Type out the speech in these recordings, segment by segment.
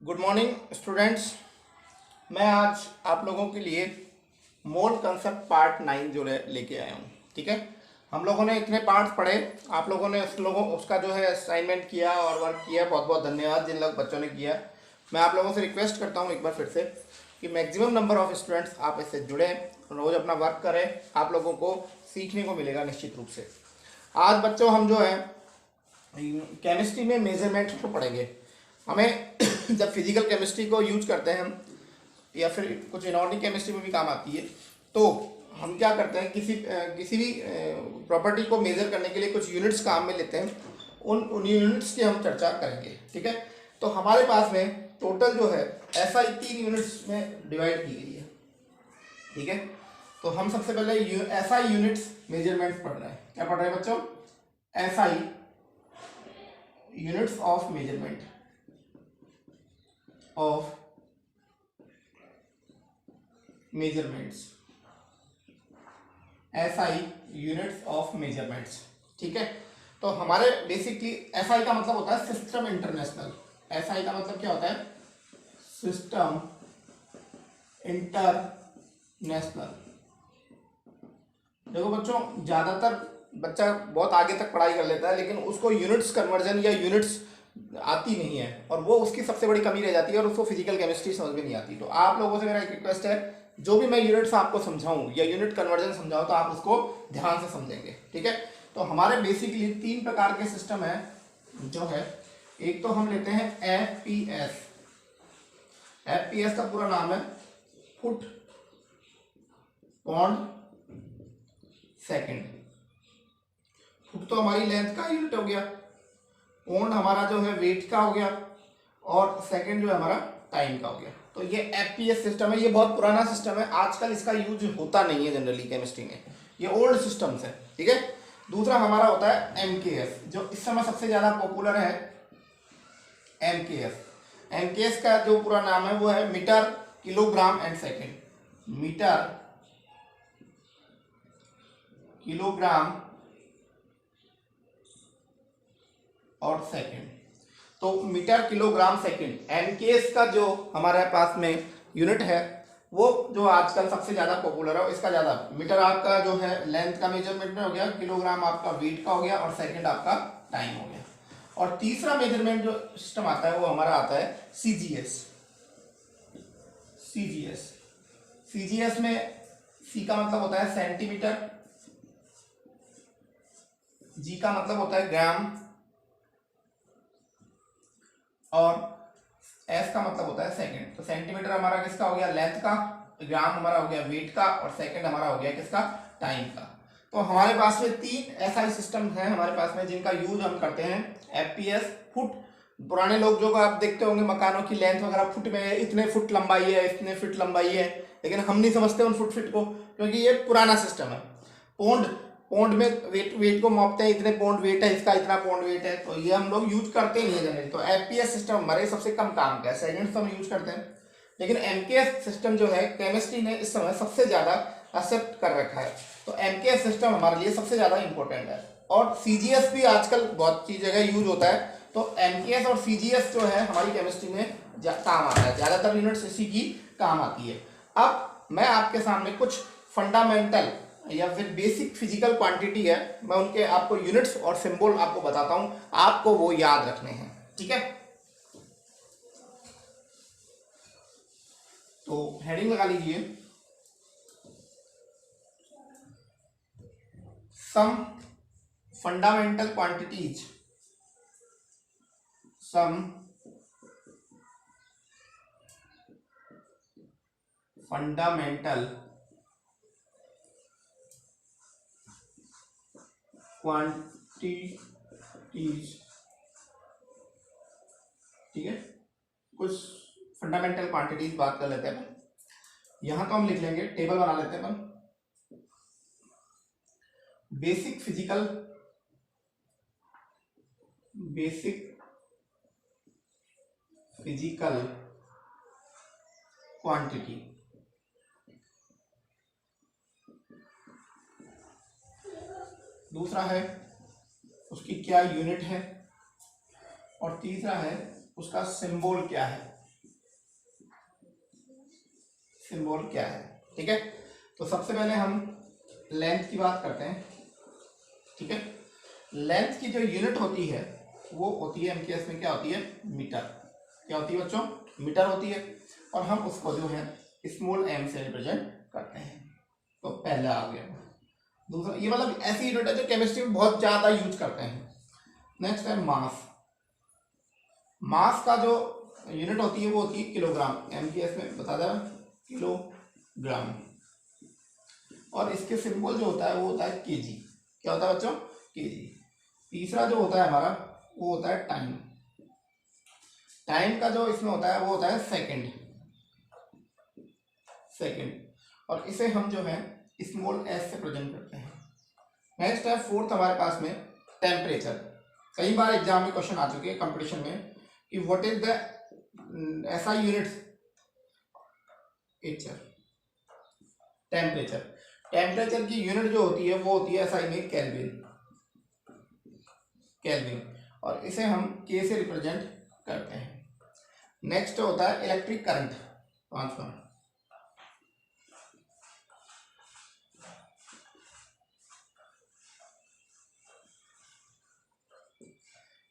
Good morning students. मैं आज आप लोगों के लिए मोल कंसेप्ट पार्ट 9 जो है लेके आया हूँ। ठीक है, हम लोगों ने इतने पार्ट्स पढ़े, आप लोगों ने उसका जो है असाइनमेंट किया और वर्क किया। बहुत बहुत धन्यवाद जिन लोग बच्चों ने किया। मैं आप लोगों से रिक्वेस्ट करता हूँ एक बार फिर से कि मैक्सिमम नंबर ऑफ स्टूडेंट्स आप इससे जुड़े, रोज़ अपना वर्क करें। आप लोगों को सीखने को मिलेगा निश्चित रूप से। आज बच्चों हम जो है केमिस्ट्री में मेजरमेंट को पढ़ेंगे। हमें जब फिजिकल केमिस्ट्री को यूज करते हैं हम, या फिर कुछ इनऑर्गेनिक केमिस्ट्री में भी काम आती है, तो हम क्या करते हैं किसी भी प्रॉपर्टी को मेजर करने के लिए कुछ यूनिट्स काम में लेते हैं। उन यूनिट्स की हम चर्चा करेंगे। ठीक है, तो हमारे पास में टोटल जो है SI 3 यूनिट्स में डिवाइड की गई है। ठीक है, तो हम सबसे पहले SI यूनिट्स मेजरमेंट्स पढ़ रहे हैं। क्या पढ़ रहे हैं बच्चों? SI units of measurement of measurements, SI units of measurements. ठीक है, तो हमारे बेसिकली SI का मतलब होता है सिस्टम इंटरनेशनल। SI का मतलब क्या होता है? System international. देखो बच्चों, ज्यादातर बच्चा बहुत आगे तक पढ़ाई कर लेता है लेकिन उसको यूनिट्स कन्वर्जन या यूनिट्स आती नहीं है, और वो उसकी सबसे बड़ी कमी रह जाती है, और उसको फिजिकल केमिस्ट्री समझ में नहीं आती। तो आप लोगों से मेरा एक रिक्वेस्ट है, जो भी मैं यूनिट्स आपको समझाऊं या यूनिट कन्वर्जन समझाऊं तो आप उसको ध्यान से समझेंगे। ठीक है, तो हमारे बेसिकली 3 प्रकार के सिस्टम है जो है। एक तो हम लेते हैं FPS। FPS का पूरा नाम है फुट पॉन्ड सेकेंड। फुट तो हमारी लेंथ का यूनिट हो गया, पौंड हमारा जो है वेट का हो गया, और सेकंड जो है हमारा टाइम का हो गया। तो ये FPS सिस्टम है। ये बहुत पुराना सिस्टम है, आजकल इसका यूज होता नहीं है जनरली केमिस्ट्री में, ये ओल्ड सिस्टम्स है। ठीक है, दूसरा हमारा होता है MKS, जो इस समय सबसे ज्यादा पॉपुलर है। MKS का जो पूरा नाम है वो है metre kilogram and second. Metre kilogram और सेकंड। तो मीटर किलोग्राम सेकंड MKS का जो हमारे पास में यूनिट है, वो जो आजकल सबसे ज्यादा पॉपुलर है। इसका ज्यादा मीटर आपका जो है लेंथ का मेजरमेंट में हो गया, किलोग्राम आपका वेट का हो गया, और सेकंड आपका टाइम हो गया। और तीसरा मेजरमेंट जो सिस्टम आता है वो हमारा आता है CGS। CGS में C का मतलब होता है सेंटीमीटर, G का मतलब होता है ग्राम, और S का मतलब होता है सेकंड। तो सेंटीमीटर हमारा किसका हो गया? लेंथ का, ग्राम हमारा हो गया वेट का, और सेकंड हमारा हो गया किसका? टाइम का। तो हमारे पास में 3 SI सिस्टम है हमारे पास में जिनका यूज हम करते हैं। FPS फुट, पुराने लोग जो आप देखते होंगे मकानों की लेंथ वगैरह फुट में है, इतने फुट लंबाई है, इतने फीट लंबाई है, लेकिन हम नहीं समझते उन फुट फीट को, क्योंकि ये पुराना सिस्टम है। पौंड, पौंड में वेट को मापते हैं, इतने पौंड वेट है इसका, इतना पौंड वेट है, तो ये हम लोग यूज करते नहीं है जनरली। तो FPS सिस्टम हमारे सबसे कम काम का है, सेकंड तो हम यूज करते हैं। लेकिन MKS सिस्टम जो है केमिस्ट्री ने इस समय सबसे ज्यादा एक्सेप्ट कर रखा है। तो MKS सिस्टम हमारे लिए सबसे ज्यादा इंपॉर्टेंट है। और CGS भी आजकल बहुत सी जगह यूज होता है। तो MKS और CGS जो है हमारी केमिस्ट्री में काम आता है, ज्यादातर यूनिट्स इसी की काम आती है। अब मैं आपके सामने कुछ फंडामेंटल या फिर बेसिक फिजिकल क्वांटिटी है, मैं उनके आपको यूनिट्स और सिंबल आपको बताता हूं, आपको वो याद रखने हैं। ठीक है, तो हेडिंग लगा लीजिए, some fundamental quantities, some fundamental quantities. ठीक है, कुछ फंडामेंटल क्वांटिटीज बात कर लेते हैं। यहां तो हम लिख लेंगे, टेबल बना लेते हैं अपन। Basic physical quantity. दूसरा है उसकी क्या यूनिट है, और तीसरा है उसका सिंबल क्या है। सिंबल क्या है। ठीक है, तो सबसे पहले हम लेंथ की बात करते हैं। ठीक है, लेंथ की जो यूनिट होती है वो होती है एमकेएस में क्या होती है, मीटर। क्या होती है बच्चों, मीटर होती है, और हम उसको जो है स्मॉल एम से रिप्रेजेंट करते हैं। तो पहला आ गया। दूसरा, ये मतलब ऐसी यूनिट है जो केमिस्ट्री में बहुत ज्यादा यूज करते हैं। नेक्स्ट है मास। मास का जो यूनिट होती है वो होती है किलोग्राम, एमकेएस में बता दें किलोग्राम, और इसके सिंबल जो होता है वो होता है केजी। क्या होता है बच्चों, केजी। तीसरा जो होता है हमारा वो होता है टाइम। टाइम का जो इसमें होता है वो होता है सेकंड, और इसे हम जो है स्मॉल एस से प्रेजेंट करते हैं। नेक्स्ट है फोर्थ हमारे पास में टेम्परेचर। कई बार एग्जाम में क्वेश्चन आ चुके हैं कंपटीशन में कि what is the SI unit temperature. Temperature की यूनिट जो होती है वो होती है एसआई में केल्विन, और इसे हम के से रिप्रेजेंट करते हैं। नेक्स्ट होता है इलेक्ट्रिक करंट, पांचवा।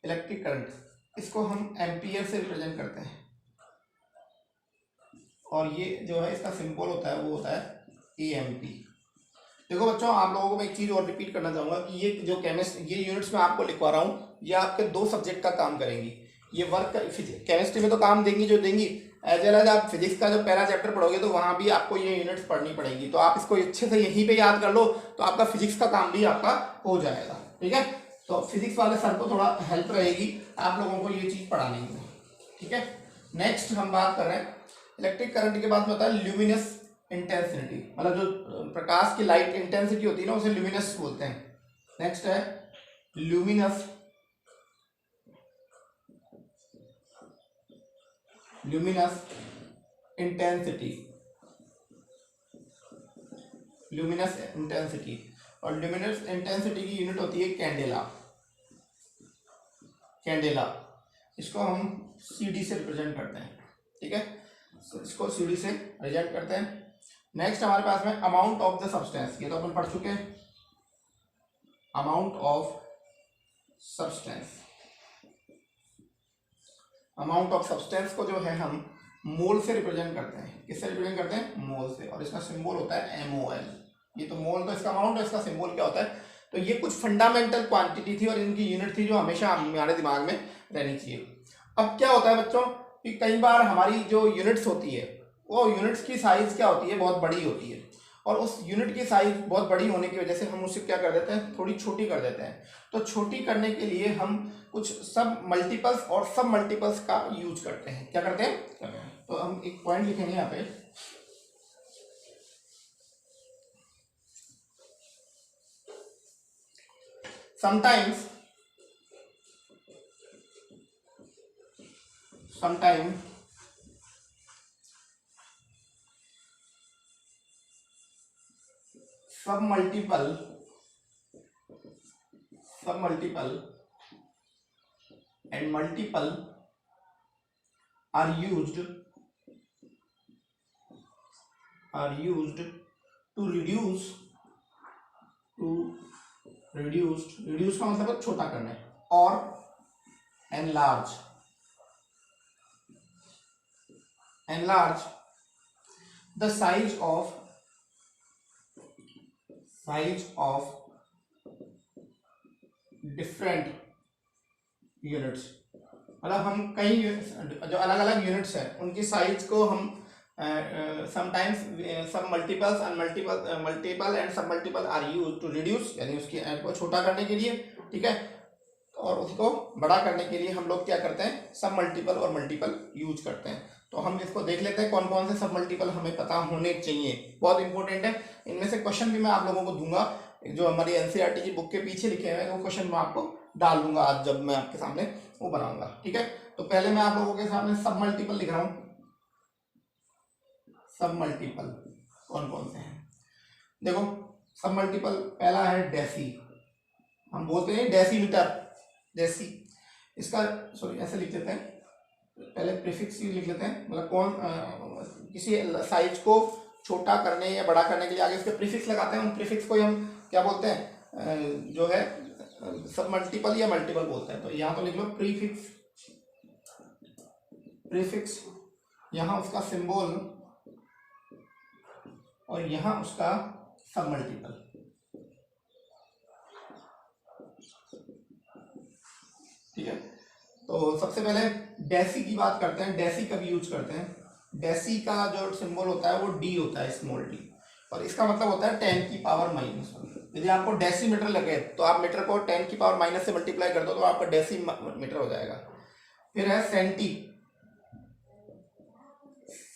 इलेक्ट्रिक करंट, इसको हम एम्पियर से रिप्रेजेंट करते हैं, और ये जो है इसका सिंबल होता है वो होता है एएमपी। देखो बच्चों, आप लोगों को मैं एक चीज और रिपीट करना चाहूंगा कि ये जो ये यूनिट्स मैं आपको लिखवा रहा हूँ, ये आपके 2 सब्जेक्ट का काम करेंगी। ये वर्क केमिस्ट्री में तो काम देंगी जो देंगी, एज वेल एज आप फिजिक्स का जो पहला चैप्टर पढ़ोगे तो वहां भी आपको ये यूनिट्स पढ़नी पड़ेगी। तो आप इसको अच्छे से यहीं पे याद कर लो तो आपका फिजिक्स का काम भी आपका हो जाएगा। ठीक है, तो फिजिक्स वाले सर को थोड़ा हेल्प रहेगी आप लोगों को ये चीज पढ़ाने में। ठीक है, नेक्स्ट हम बात कर रहे हैं इलेक्ट्रिक करंट के बाद में होता है ल्यूमिनस इंटेंसिटी, मतलब जो प्रकाश की लाइट इंटेंसिटी होती है ना उसे ल्यूमिनस बोलते हैं। नेक्स्ट है ल्यूमिनस इंटेंसिटी, और ल्यूमिनस इंटेंसिटी की यूनिट होती है कैंडेला। इसको हम सीडी से रिप्रेजेंट करते हैं। ठीक है, इसको सीडी से रिप्रेजेंट करते हैं। नेक्स्ट हमारे पास में अमाउंट ऑफ द सब्सटेंस, ये तो अपन पढ़ चुके हैं। अमाउंट ऑफ सब्सटेंस को जो है हम मोल से रिप्रेजेंट करते हैं। किससे रिप्रेजेंट करते हैं, मोल से, और इसका सिंबल होता है MOL। ये तो मोल तो इसका अमाउंट है, इसका सिंबल क्या होता है। तो ये कुछ फंडामेंटल क्वांटिटी थी और इनकी यूनिट थी जो हमेशा हमारे दिमाग में रहनी चाहिए। अब क्या होता है बच्चों कि कई बार हमारी जो यूनिट्स होती है वो यूनिट्स की साइज क्या होती है, बहुत बड़ी होती है, और उस यूनिट की साइज बहुत बड़ी होने की वजह से हम उसे क्या कर देते हैं, थोड़ी छोटी कर देते हैं। तो छोटी करने के लिए हम कुछ सब मल्टीपल्स और सब मल्टीपल्स का यूज करते हैं। क्या करते हैं, तो हम एक पॉइंट लिखेंगे यहाँ पे, समटाइम्स सब multiple and multiple are used to reduce का मतलब छोटा करना है, और enlarge the size of different units. मतलब हम कई जो अलग अलग यूनिट्स हैं उनकी साइज को हम sometimes submultiples and multiple and submultiple are used to reduce, यानी उसकी को छोटा करने के लिए। ठीक है, और उसको बड़ा करने के लिए हम लोग क्या करते हैं, सब मल्टीपल और मल्टीपल यूज करते हैं। तो हम इसको देख लेते हैं कौन कौन से सब मल्टीपल हमें पता होने चाहिए, बहुत इंपॉर्टेंट है। इनमें से क्वेश्चन भी मैं आप लोगों को दूंगा, जो हमारी एनसीईआरटी की बुक के पीछे लिखे हुए हैं वो क्वेश्चन मैं आपको डाल दूंगा आज जब मैं आपके सामने वो बनाऊंगा। ठीक है, तो पहले मैं आप लोगों के सामने सब मल्टीपल लिख रहा हूं। सब मल्टीपल कौन कौन से हैं, देखो सब मल्टीपल पहला है डेसी, हम बोलते हैं डेसीमीटर, डेसी। इसका सॉरी ऐसे लिख लेते हैं, पहले प्रीफिक्स लिख लेते हैं, मतलब कौन किसी साइज को छोटा करने या बड़ा करने के लिए आगे उसके प्रीफिक्स लगाते हैं, उन प्रीफिक्स को हम क्या बोलते हैं, जो है सब मल्टीपल या मल्टीपल बोलते हैं। तो यहाँ तो लिख लो प्रीफिक्स, प्रीफिक्स यहाँ उसका सिंबल और यहाँ उसका सब मल्टीपल। ठीक है, तो सबसे पहले डेसी की बात करते हैं। डेसी कभी यूज करते हैं, डेसी का जो सिंबल होता है वो डी होता है, स्मॉल डी, और इसका मतलब होता है 10 की पावर -1। यदि आपको डेसीमीटर लगे तो आप मीटर को 10 की पावर माइनस से मल्टीप्लाई कर दो तो आपका डेसीमीटर हो जाएगा। फिर है सेंटी,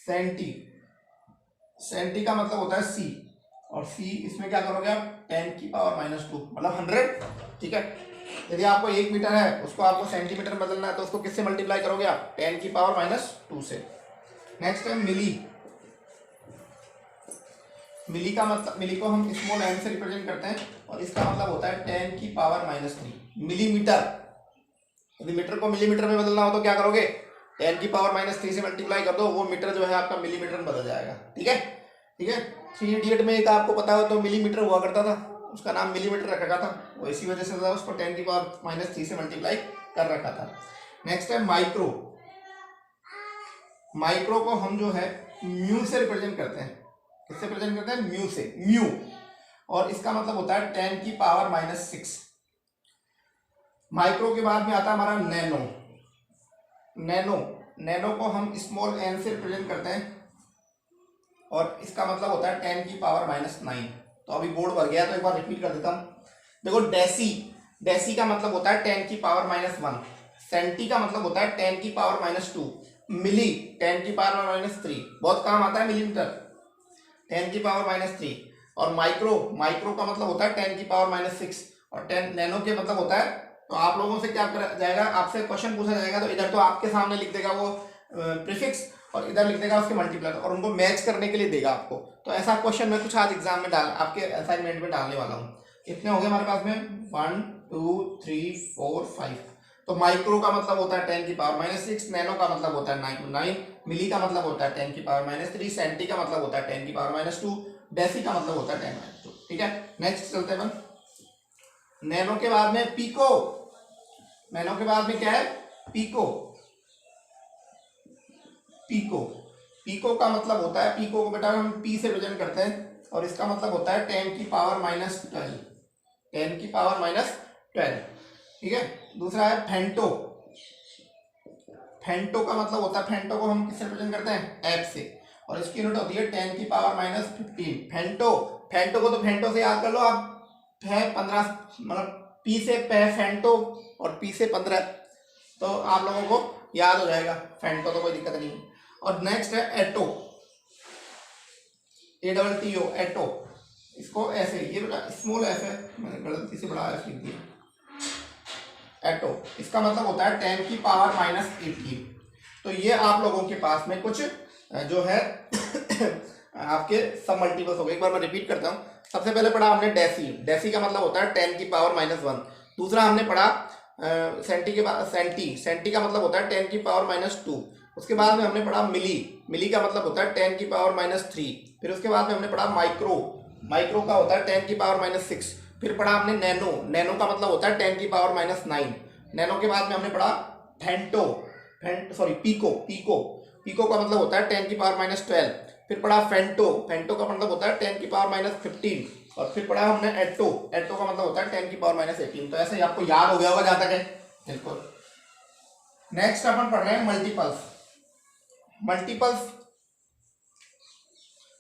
सेंटी, सेंटी का मतलब होता है सी, और सी इसमें क्या करोगे आप 10 की पावर -2 मतलब 100। ठीक है, यदि आपको 1 मीटर है उसको आपको सेंटीमीटर में बदलना है तो उसको किससे मल्टीप्लाई करोगे आप 10 की पावर -2 से। नेक्स्ट है मिली, मिली का मतलब, मिली को हम स्मॉल एम से रिप्रेजेंट करते हैं और इसका मतलब होता है 10 की पावर -3 मिलीमीटर। यदि मीटर को मिलीमीटर में बदलना हो तो क्या करोगे 10 की पावर -3 से मल्टीप्लाई कर दो, वो मीटर जो है आपका मिलीमीटर में बदल जाएगा। ठीक है, ठीक है। 3 इडियट में एक आपको पता हो तो मिलीमीटर हुआ करता था, उसका नाम मिलीमीटर रखा था, वो इसी वजह से उसको 10 की पावर -3 से मल्टीप्लाई कर रखा था। नेक्स्ट है माइक्रो, माइक्रो को हम जो है म्यू से रिप्रेजेंट करते हैं। किससे प्रेजेंट करते हैं, म्यू से, म्यू, और इसका मतलब होता है 10 की पावर -6। माइक्रो के बाद में आता है हमारा नैनो, नैनो, नैनो को हम स्मॉल एन से रिप्रेजेंट करते हैं और इसका मतलब होता है 10 की पावर -9। तो अभी बोर्ड भर गया तो एक बार रिपीट कर देता हूं। देखो डेसी, डेसी का मतलब होता है 10 की पावर -1, सेंटी का मतलब होता है 10 की पावर -2, मिली 10 की पावर -3, बहुत काम आता है मिलीमीटर, 10 की पावर -3, और माइक्रो, माइक्रो का मतलब होता है 10 की पावर -6, और 10 नैनो के मतलब होता है, तो आप लोगों से क्या करा जाएगा, आपसे क्वेश्चन पूछा जाएगा तो इधर तो आपके सामने लिख देगा वो प्रीफिक्स और इधर लिख देगा उसके मल्टीप्लाई, और उनको मैच करने के लिए देगा आपको। तो ऐसा क्वेश्चन मैं कुछ आज एग्जाम में डाल, आपके असाइनमेंट में डालने वाला हूँ। कितने हो गए हमारे पास में 1 2 3 4 5। तो माइक्रो का मतलब होता है 10 की पावर -6, नैनो का मतलब होता है 9, मिली का मतलब होता है 10 की पावर -3, सेंटी का मतलब होता है 10 की पावर -2, डेसी का मतलब होता है 10 -2। ठीक है, नेक्स्ट चलते हैं। नैनो के बाद में पीको, नैनो के बाद में क्या है, पीको, पीको, पीको का मतलब होता है, पीको को बेटा हम पी से रिप्रेजेंट करते हैं और इसका मतलब होता है 10 की पावर -12, 10 की पावर -12। ठीक है, दूसरा है फेंटो, फेंटो का मतलब होता है, फेंटो को हम किससे रिप्रेजेंट करते हैं, एफ से, और इसकी यूनिट होती है 10 की पावर -15। फेंटो, फेंटो को तो फेंटो से याद कर लो आप, 15 मतलब पी से फेंटो और पी से 15, तो आप लोगों को याद हो जाएगा फेंटो, तो कोई दिक्कत नहीं है। और नेक्स्ट है एटो, ATTO, एटो, इसको ऐसे, ये बेटा स्मॉल एफ है, मैंने गलती से बड़ा एफ लिख दिया, एटो, इसका मतलब होता है 10 की पावर -18। तो ये आप लोगों के पास में कुछ जो है आपके सब मल्टीपल्स हो गए। एक बार मैं रिपीट करता हूँ। सबसे पहले पढ़ा हमने डेसी, डेसी का मतलब होता है 10 की पावर -1। दूसरा हमने पढ़ा सेंटी के बाद, सेंटी, सेंटी का मतलब होता है 10 की पावर -2। उसके बाद में हमने पढ़ा मिली, मिली का मतलब होता है 10 की पावर -3। फिर उसके बाद में हमने पढ़ा माइक्रो, माइक्रो का होता है 10 की पावर -6। फिर पढ़ा हमने नैनो, नैनो का मतलब होता है 10 की पावर -9। नैनो के बाद में हमने पढ़ा फेंटो, पीको, पीको, पीको का मतलब होता है 10 की पावर -12। फिर पढ़ा फेंटो, फेंटो का मतलब होता है 10 की पावर -15। और फिर पढ़ा हमने एटो, एटो का मतलब होता है 10 की पावर -18। तो ऐसे ही आपको याद हो गया होगा जहां तक है, बिल्कुल। नेक्स्ट अपन पढ़ रहे हैं मल्टीपल्स, मल्टीपल्स।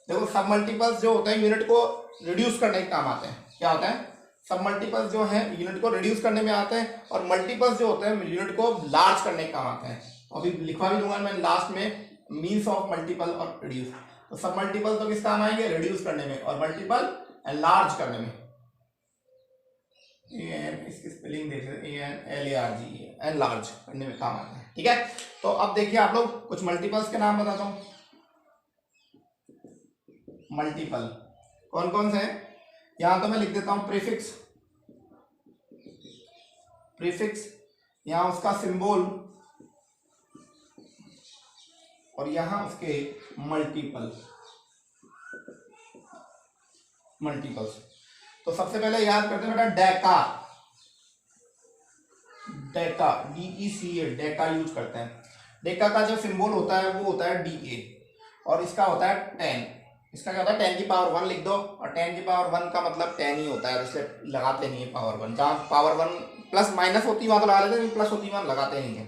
देखो सब मल्टीपल्स जो होते हैं यूनिट को रिड्यूस करने के काम आते हैं। क्या होता है, सब मल्टीपल्स जो है यूनिट को रिड्यूस करने में आते हैं, और मल्टीपल्स जो होते हैं यूनिट को लार्ज करने के काम आते हैं। अभी लिखवा भी दूंगा मैं लास्ट में, मीन्स ऑफ मल्टीपल और रिड्यूस। तो सब मल्टीपल तो किस काम आएंगे, रिड्यूस करने में, और मल्टीपल लार्ज करने में। इसकी स्पेलिंग देख रहे ANLARGE, एन लार्ज करने में काम आता है। ठीक है, तो अब देखिए आप लोग कुछ मल्टीपल्स के नाम बताता हूं। मल्टीपल कौन कौन से हैं, यहां तो मैं लिख देता हूं प्रीफिक्स, प्रीफिक्स, यहां उसका सिंबल और यहाँ उसके मल्टीपल्स। तो सबसे पहले याद करते हैं बेटा डेका, डेका DECA, डेका यूज करते हैं। डेका का जो सिंबल होता है वो होता है DA और इसका होता है 10। इसका क्या होता है 10 की पावर 1 लिख दो और 10 की पावर 1 का मतलब 10 ही होता है, इसलिए लगाते नहीं है पावर 1। जहाँ पावर 1 प्लस माइनस होती है वहां तो लगा लेते हैं, प्लस होती है वहां लगाते नहीं है।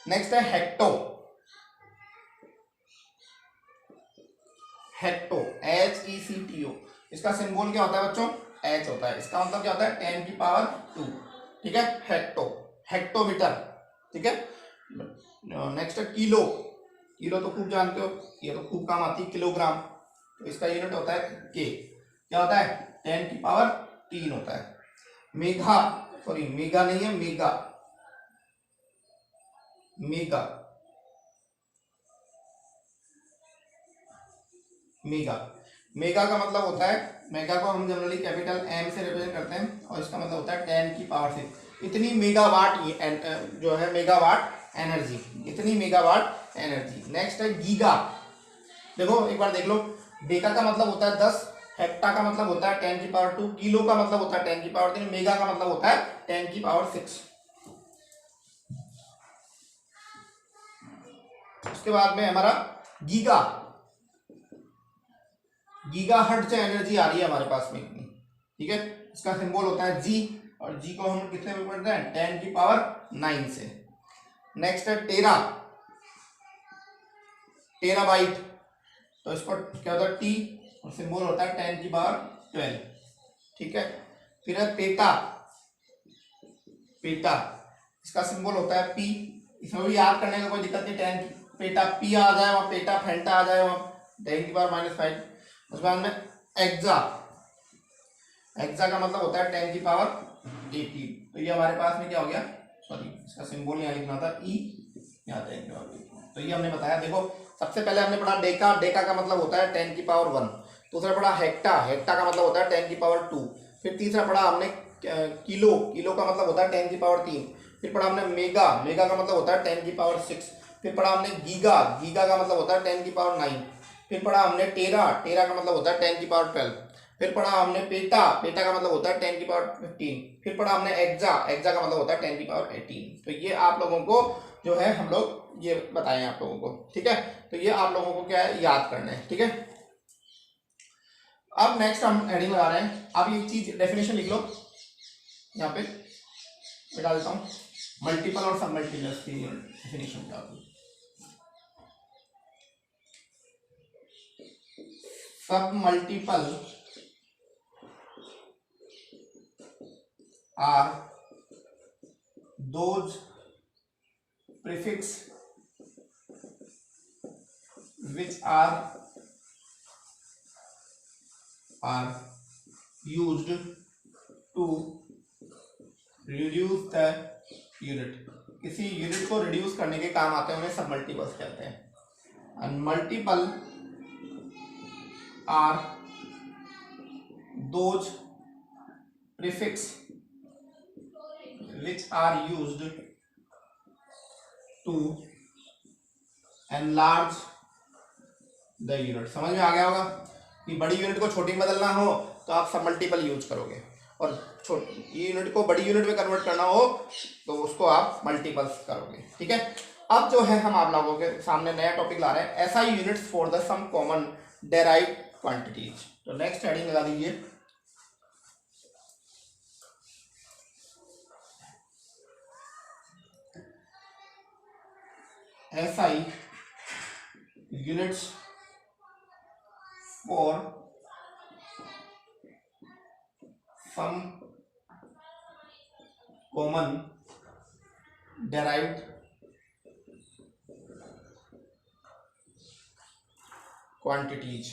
नेक्स्ट है हेक्टो, हेक्टो HECTO। इसका सिंबल क्या होता है बच्चों H होता है। इसका मतलब क्या होता है 10 की पावर 2, ठीक है। हेक्टो, हेक्टोमीटर, ठीक है। नेक्स्ट है किलो, किलो तो खूब जानते हो, ये तो खूब काम आती है, किलोग्राम। तो इसका यूनिट होता है के, क्या होता है 10 की पावर 3 होता है। मेगा, सॉरी मेगा नहीं है, मेगा, मेगा, मेगा, मेगा का मतलब होता है, मेगा को हम जनरली कैपिटल M से रिप्रेजेंट करते हैं और इसका मतलब होता है 10 की पावर 6। इतनी मेगावाट जो है मेगावाट एनर्जी, इतनी मेगावाट एनर्जी। नेक्स्ट है गीगा। देखो एक बार देख लो, डेका का मतलब होता है 10, हेक्टा का मतलब होता है 10 की पावर 2, किलो का मतलब होता है 10 की पावर 3, मेगा का मतलब होता है 10 की पावर 6। उसके बाद में हमारा गीगा, गीगा हर्ट्ज से एनर्जी आ रही है हमारे पास में इतनी, ठीक है। इसका सिंबल होता है G और G को हम कितने में पढ़ते हैं 10 की पावर 9 से। नेक्स्ट है टेरा, टेराबाइट, तो इसको क्या होता है T और सिंबल होता है 10 की पावर 12, ठीक है। फिर है पेटा, पेटा, इसका सिंबल होता है P। इसमें भी याद करने का कोई दिक्कत नहीं, 10 की पेटा P आ जाए वहां, पेटा फेंटा आ जाए वहां, 10 की पावर -5। उसके बाद में एक्सा, एक्सा का मतलब होता है 10 की पावर 18। तो ये हमारे पास में क्या हो गया, सॉरी इसका सिंबल यहाँ लिखना था E, यहाँ 10 की पावर 18। तो ये हमने बताया। देखो सबसे पहले हमने पढ़ा डेका, डेका का मतलब होता है 10 की पावर 1। दूसरा पढ़ा हेक्टा, हेक्टा का मतलब होता है 10 की पावर 2। फिर तीसरा पढ़ा हमने किलो, किलो का मतलब होता है 10 की पावर 3। फिर पढ़ा हमने मेगा, मेगा का मतलब होता है 10 की पावर 6। फिर पढ़ा हमने गीगा, गीगा का मतलब होता है 10 की पावर 9। फिर पढ़ा हमने टेरा, टेरा का मतलब होता है 10 की पावर 12। फिर पढ़ा हमने पेटा, पेटा का मतलब होता है 10 की पावर 15। फिर पढ़ा हमने एक्सा, एक्सा का मतलब होता है 10 की पावर 18। तो ये आप लोगों को जो है हम लोग ये बताएं आप लोगों को, ठीक है। तो ये आप लोगों को क्या है याद करना है, ठीक है। अब नेक्स्ट हम एडिंग लगा रहे हैं। अब एक चीज डेफिनेशन लिख लो, यहाँ पे बिठा देता हूँ, मल्टीपल और सब मल्टीपल्स की डेफिनेशन क्या होती है। सब multiple are those prefix which are used to reduce the unit। किसी यूनिट को रिड्यूस करने के काम आते हैं, उन्हें सब मल्टीपल्स कहते हैं। And multiple are those prefix which are used to enlarge the unit। समझ में आ गया होगा कि बड़ी यूनिट को छोटी में बदलना हो तो आप सब मल्टीपल यूज करोगे, और छोटी यूनिट को बड़ी यूनिट में कन्वर्ट करना हो तो उसको आप मल्टीपल्स करोगे, ठीक है। अब जो है हम आप लोगों के सामने नया टॉपिक ला रहे हैं, SI units for the some common derived quantities. तो नेक्स्ट हेडिंग लगा दीजिए SI units for some common derived quantities,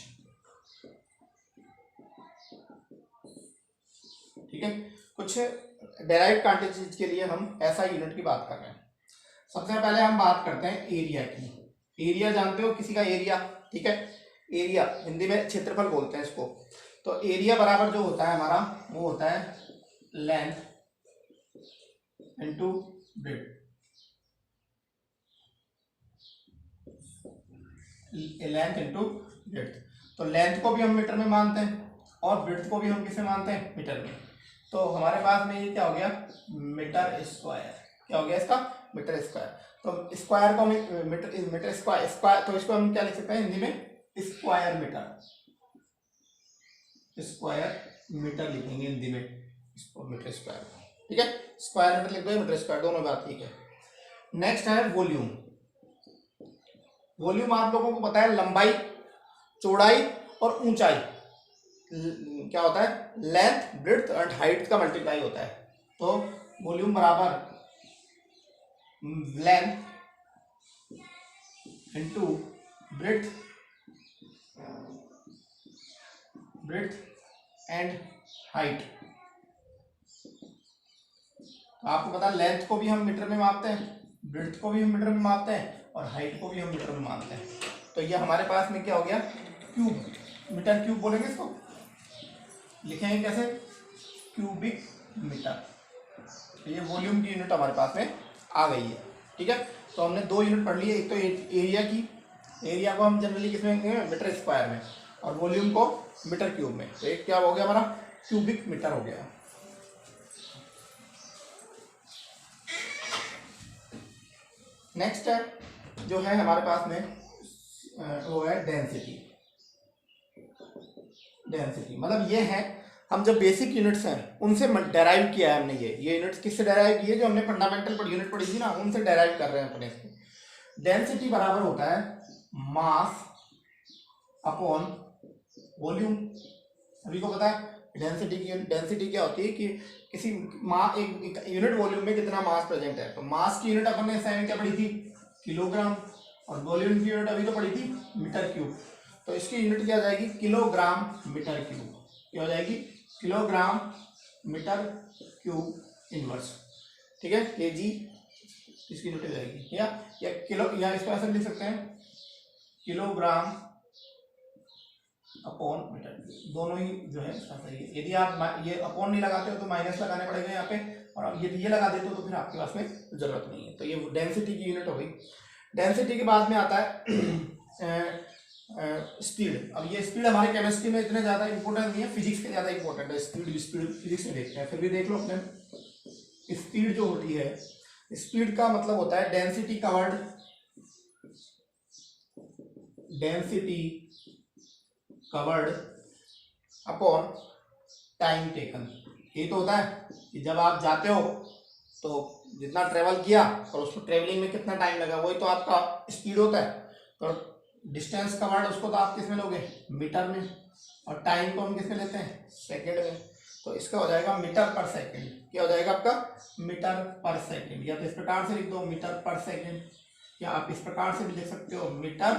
ठीक है। कुछ डेराइव्ड क्वांटिटीज के लिए हम SI यूनिट की बात कर रहे हैं। सबसे पहले हम बात करते हैं एरिया की। एरिया जानते हो किसी का एरिया, ठीक है। एरिया हिंदी में क्षेत्रफल बोलते हैं इसको। तो एरिया बराबर जो होता है हमारा वो होता है length into breadth. Length into breadth. तो लेंथ को भी हम मीटर में मानते हैं और ब्रेड्थ को भी हम किसे मानते हैं, मीटर में। तो हमारे पास में ये क्या हो गया, मीटर स्क्वायर। क्या हो गया इसका, मीटर स्क्वायर। तो स्क्वायर को हम मीटर स्क्वायर, तो इसको हम क्या लिख सकते हैं हिंदी में, स्क्वायर मीटर। स्क्वायर मीटर लिखेंगे हिंदी में इसको, मीटर स्क्वायर। ठीक है, स्क्वायर मीटर लिख दो, मीटर स्क्वायर, दोनों बात ठीक है। नेक्स्ट है वॉल्यूम। वॉल्यूम आप लोगों को पता है लंबाई, चौड़ाई और ऊंचाई क्या होता है, लेंथ, ब्रेड्थ एंड हाइट का मल्टीप्लाई होता है। तो वॉल्यूम बराबर length into breadth and height. तो आपको पता है लेंथ को भी हम मीटर में मापते हैं, ब्रेड्थ को भी हम मीटर में मापते हैं और हाइट को भी हम मीटर में मापते हैं। तो ये हमारे पास में क्या हो गया, क्यूब, मीटर क्यूब बोलेंगे इसको, लिखेंगे कैसे, क्यूबिक मीटर। तो ये वॉल्यूम की यूनिट हमारे पास में आ गई है। ठीक है, तो हमने दो यूनिट पढ़ ली है, एक तो एरिया की, एरिया को हम जनरली किसमें लिखेंगे, मीटर स्क्वायर में, और वॉल्यूम को मीटर क्यूब में। तो एक क्या हो गया हमारा, क्यूबिक मीटर हो गया। नेक्स्ट है जो है हमारे पास में वो है डेंसिटी। डेंसिटी मतलब ये है, हम जो बेसिक यूनिट्स हैं उनसे डेराइव किया है हमने। ये यूनिट्स किससे डेराइव की है, जो हमने फंडामेंटल यूनिट पढ़ी थी ना, उनसे डेराइव कर रहे हैं अपने इसको। डेंसिटी बराबर होता है मास अपॉन वॉल्यूम। सभी को पता है डेंसिटी की, डेंसिटी क्या होती है कि किसी एक यूनिट वॉल्यूम में कितना मास प्रेजेंट है। तो मास की यूनिट अपन ने असाइन क्या पढ़ी थी, किलोग्राम, और वॉल्यूम की यूनिट अभी तो पढ़ी थी मीटर क्यूब। तो इसकी यूनिट क्या आ जाएगी, किलोग्राम मीटर क्यूब। क्या हो जाएगी, किलोग्राम मीटर क्यूब इनवर्स। ठीक है, केजी इसकी यूनिट हो जाएगी, या किलो, या इसको ऐसे लिख सकते हैं किलोग्राम अपॉन मीटर, दोनों ही जो है इसका सही है। यदि आप ये अपॉन नहीं लगाते हो तो माइनस लगाने पड़ेगा यहाँ पे, और यदि ये लगा देते हो तो फिर आपके पास में जरूरत नहीं है। तो ये डेंसिटी की यूनिट हो गई। डेंसिटी के बाद में आता है स्पीड। अब ये स्पीड हमारे केमिस्ट्री में इतने ज़्यादा इंपॉर्टेंट नहीं है, फिजिक्स के ज़्यादा इंपॉर्टेंट है। स्पीड फिजिक्स में देखते हैं, फिर भी देख लो अपने। स्पीड जो होती है, स्पीड का मतलब होता है density covered, density covered upon time taken. ये तो होता है कि जब आप जाते हो तो जितना ट्रेवल किया और उसको ट्रेवलिंग में कितना टाइम लगा, वही तो आपका स्पीड होता है। तो डिस्टेंस कवर्ड उसको तो आप किस में लोगे, मीटर में, और टाइम को हम किस में लेते हैं, सेकंड में। तो इसका हो जाएगा मीटर पर सेकंड। क्या हो जाएगा आपका, मीटर पर सेकंड। या तो इस प्रकार से लिख दो मीटर पर सेकंड, या आप इस प्रकार से भी लिख सकते हो मीटर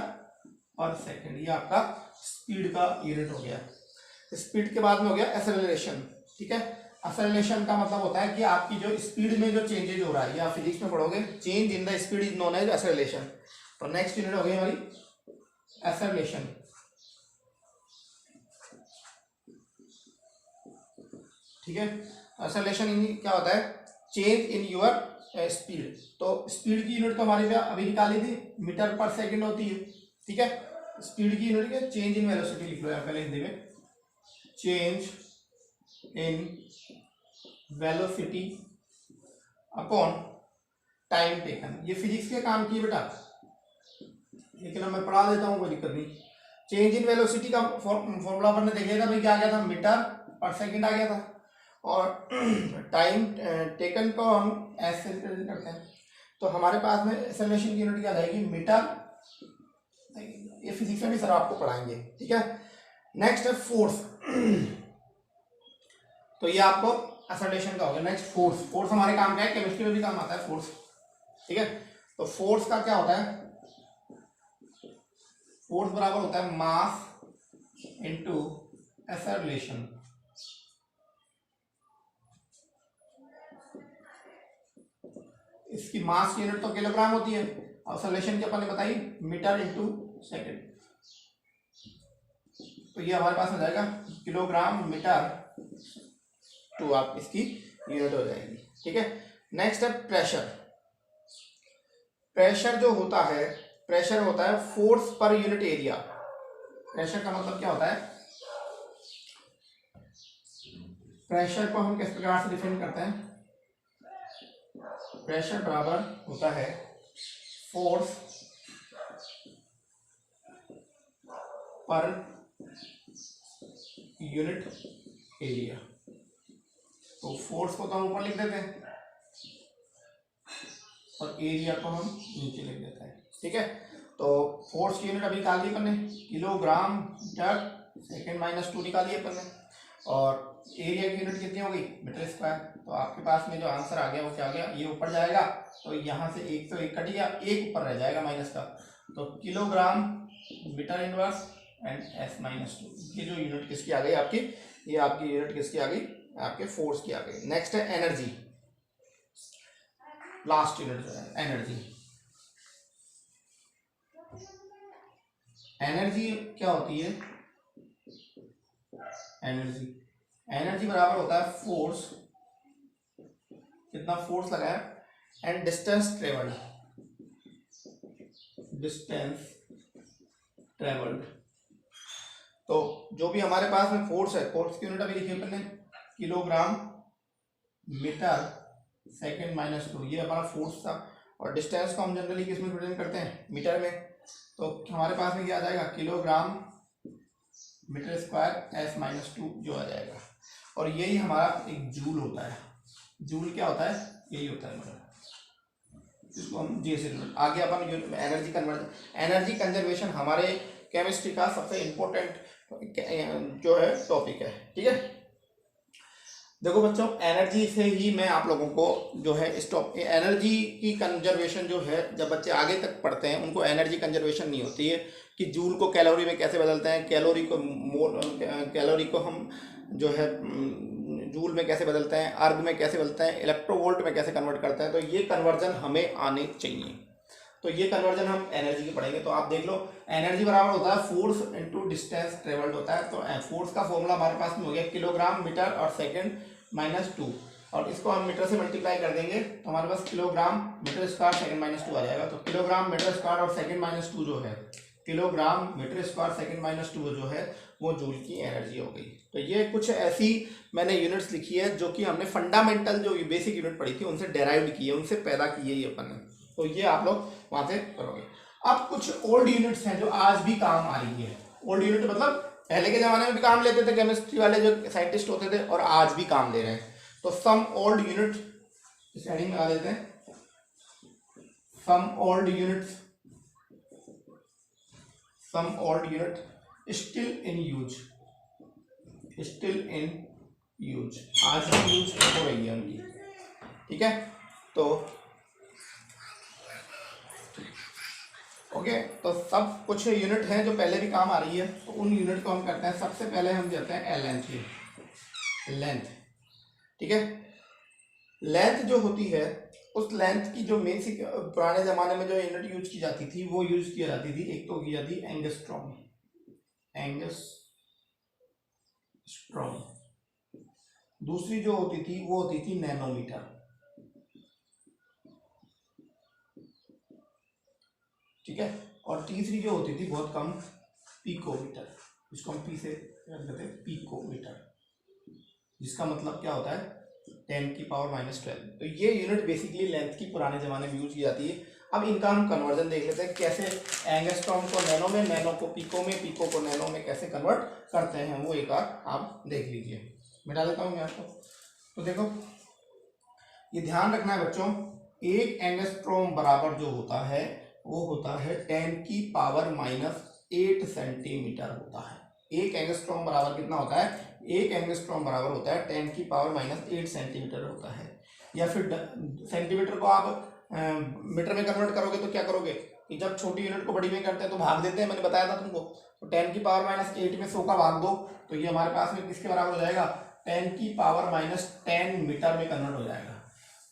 पर सेकंड। ये आपका स्पीड का यूनिट हो गया। स्पीड के बाद में हो गया एक्सेलरेशन। ठीक है, एक्सेलरेशन का मतलब होता है कि आपकी जो स्पीड में जो चेंजेज हो रहा है, या फिजिक्स में पढ़ोगे, change in the speed is known as acceleration. तो नेक्स्ट यूनिट हो गई हमारी एक्सेलरेशन। ठीक है, एक्सेलरेशन क्या होता है, चेंज इन योर स्पीड। तो स्पीड की यूनिट तो हमारी अभी निकाली थी, मीटर पर सेकंड होती है। ठीक है, स्पीड की यूनिट है चेंज इन वेलोसिटी, लिख लो यहाँ पहले हिंदी में, change in velocity upon time taken. ये फिजिक्स के काम की बेटा, लेकिन मैं पढ़ा देता हूँ, कोई दिक्कत नहीं। चेंज इन वेलोसिटी का फॉर्मूला अपन ने देख लिया था भाई, क्या आ गया था, मीटर पर सेकंड आ गया था, और टाइम टेकन को हम एस से रिप्रेजेंट करते हैं। तो हमारे पास में एक्सेलरेशन की यूनिट क्या रहेगी, मीटर। ये फिजिक्स में भी सर आपको पढ़ाएंगे। ठीक है, नेक्स्ट है फोर्स। तो ये आपको एक्सेलरेशन का हो गया। Next force. फोर्स हमारे काम का है, केमिस्ट्री में भी काम आता है फोर्स। ठीक है, तो फोर्स का क्या होता है, फोर्स बराबर होता है मास इनटू एक्सेलरेशन। इसकी मास की यूनिट तो किलोग्राम होती है, और एक्सेलरेशन की अपन ने बताई मीटर इनटू सेकंड। तो ये हमारे पास हो जाएगा किलोग्राम मीटर टू, आप इसकी यूनिट हो जाएगी। ठीक है, नेक्स्ट है प्रेशर। प्रेशर जो होता है प्रेशर होता है force per unit area. Pressure का मतलब क्या होता है, प्रेशर को हम किस प्रकार से डिफाइन करते हैं, प्रेशर बराबर होता है फोर्स पर यूनिट एरिया। तो फोर्स को तो हम ऊपर लिख देते हैं और एरिया को हम नीचे लिख देते हैं, ठीक है। तो फोर्स की यूनिट अभी निकाल दी अपन ने, किलोग्राम मीटर सेकेंड माइनस 2 निकाली अपन ने, और एरिया की यूनिट कितनी होगी, मीटर स्क्वायर। तो आपके पास में जो आंसर आ गया वो क्या आ गया, ये ऊपर जाएगा तो यहाँ से एक तो एक कट गया, एक ऊपर रह जाएगा माइनस का, तो kilogram metre inverse and S minus 2। ये जो यूनिट किसकी आ गई आपकी, ये आपकी यूनिट किसकी आ गई, आपके फोर्स की आ गई। नेक्स्ट है एनर्जी, लास्ट यूनिट जो है एनर्जी। एनर्जी क्या होती है, एनर्जी बराबर होता है फोर्स, कितना फोर्स लगा है एंड डिस्टेंस ट्रेवल्ड, तो जो भी हमारे पास में फोर्स है, फोर्स की यूनिट अभी लिखी अपन ने किलोग्राम मीटर सेकेंड माइनस 2, ये हमारा फोर्स था, और डिस्टेंस को हम जनरली किस में रिप्रेजेंट करते हैं, मीटर में। तो हमारे पास में क्या आ जाएगा, kilogram metre square S minus 2 जो आ जाएगा। और यही हमारा एक जूल होता है, जूल क्या होता है, यही होता है मतलब, इसको हम जे से आगे अपन एनर्जी कन्वर्जन, एनर्जी कंजर्वेशन हमारे केमिस्ट्री का सबसे इम्पोर्टेंट जो है टॉपिक है, ठीक है। देखो बच्चों, एनर्जी से ही मैं आप लोगों को जो है एनर्जी की कंजर्वेशन जो है, जब बच्चे आगे तक पढ़ते हैं उनको एनर्जी कंजर्वेशन नहीं होती है कि जूल को कैलोरी में कैसे बदलते हैं, कैलोरी को हम जो है जूल में कैसे बदलते हैं, अर्ग में कैसे बदलते हैं, इलेक्ट्रोवोल्ट में कैसे कन्वर्ट करते हैं। तो ये कन्वर्जन हमें आने चाहिए, तो ये कन्वर्जन हम एनर्जी की पढ़ेंगे। तो आप देख लो, एनर्जी बराबर होता है फोर्स इनटू डिस्टेंस ट्रेवल्ड होता है। तो फोर्स का फॉर्मूला हमारे पास में हो गया किलोग्राम मीटर और सेकंड माइनस 2, और इसको हम मीटर से मल्टीप्लाई कर देंगे तो हमारे पास kilogram metre square second minus 2 आ जाएगा। तो किलोग्राम मीटर स्क्वायर और सेकंड माइनस 2 जो है, kilogram metre square second minus 2 जो है वो जूल की एनर्जी हो गई। तो ये कुछ ऐसी मैंने यूनिट्स लिखी है जो कि हमने फंडामेंटल जो बेसिक यूनिट पढ़ी थी उनसे डेराइव्ड की है, उनसे पैदा की है ये अपन ने। तो ये आप लोग वहां से करोगे। अब कुछ ओल्ड यूनिट्स हैं जो आज भी काम आ रही है। ओल्ड यूनिट मतलब पहले के जमाने में भी काम लेते थे केमिस्ट्री वाले जो साइंटिस्ट होते थे, और आज भी काम ले रहे हैं। तो सम ओल्ड यूनिट इस हेडिंग में लगा देते हैं, some old unit still in use, आज भी यूज हो रही है उनकी, ठीक है। तो ओके, तो सब कुछ यूनिट हैं जो पहले भी काम आ रही है, तो उन यूनिट को हम करते हैं। सबसे पहले हम जाते हैं लेंथ, ठीक है। लेंथ जो होती है, उस लेंथ की जो मेन सी पुराने जमाने में जो यूनिट यूज की जाती थी वो यूज की जाती थी, एक तो की जाती एंगस्ट्रॉम, दूसरी जो होती थी वो होती थी नैनोमीटर, ठीक है। और तीसरी जो होती थी बहुत कम, पिकोमीटर, जिसको हम पी से रख देते हैं पिकोमीटर, जिसका मतलब क्या होता है 10⁻⁻12। तो ये यूनिट बेसिकली लेंथ की पुराने जमाने में यूज की जाती है। अब इनका हम कन्वर्जन देख लेते हैं, कैसे एंगस्ट्रॉम को नैनो में, नैनो को पिको में, पिको को नैनो में कैसे कन्वर्ट करते हैं, वो एक बार आप देख लीजिए। मिटा देता हूँ मैं आपको। तो देखो, ये ध्यान रखना है बच्चों, एक एंगस्ट्रॉम बराबर जो होता है वो होता है 10⁻⁸ सेंटीमीटर होता है। एक एंगस्ट्रॉम बराबर कितना होता है, एक एंगस्ट्रॉम बराबर होता है 10⁻⁸ सेंटीमीटर होता है। या फिर सेंटीमीटर को आप मीटर में कन्वर्ट करोगे तो क्या करोगे कि जब छोटी यूनिट को बड़ी में करते हैं तो भाग देते हैं, मैंने बताया था तुमको। तो 10⁻⁸ में 100 का भाग दो तो ये हमारे पास में किसके बराबर हो जाएगा, 10⁻⁻10 मीटर में कन्वर्ट हो जाएगा।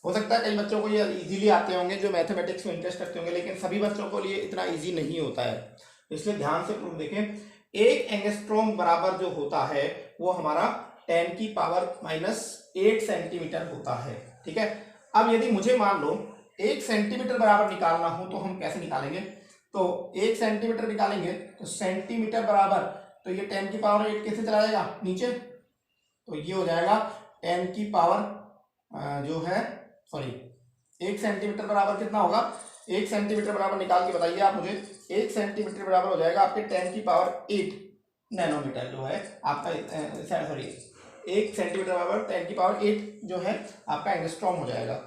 हो सकता है कई बच्चों को ये इजीली आते होंगे जो मैथमेटिक्स में इंटरेस्ट रखते होंगे, लेकिन सभी बच्चों को लिए इतना इजी नहीं होता है, इसलिए ध्यान से प्रूफ देखें। एक एंगस्ट्रॉम बराबर जो होता है वो हमारा 10⁻⁸ सेंटीमीटर होता है, ठीक है। अब यदि मुझे मान लो 1 सेंटीमीटर बराबर निकालना हो तो हम कैसे निकालेंगे, तो 1 सेंटीमीटर निकालेंगे तो सेंटीमीटर बराबर, तो ये 10 की पावर 8 कैसे चला जाएगा नीचे, तो ये हो जाएगा 10 की पावर जो है सॉरी 1 सेंटीमीटर बराबर कितना होगा, 1 सेंटीमीटर बराबर निकाल के बताइए आप मुझे। 1 सेंटीमीटर बराबर हो जाएगा आपके 10 की पावर 8 नैनोमीटर जो है आपका, सॉरी 1 सेंटीमीटर बराबर 10 की पावर 8 जो है आपका एंगस्ट्रॉम हो जाएगा।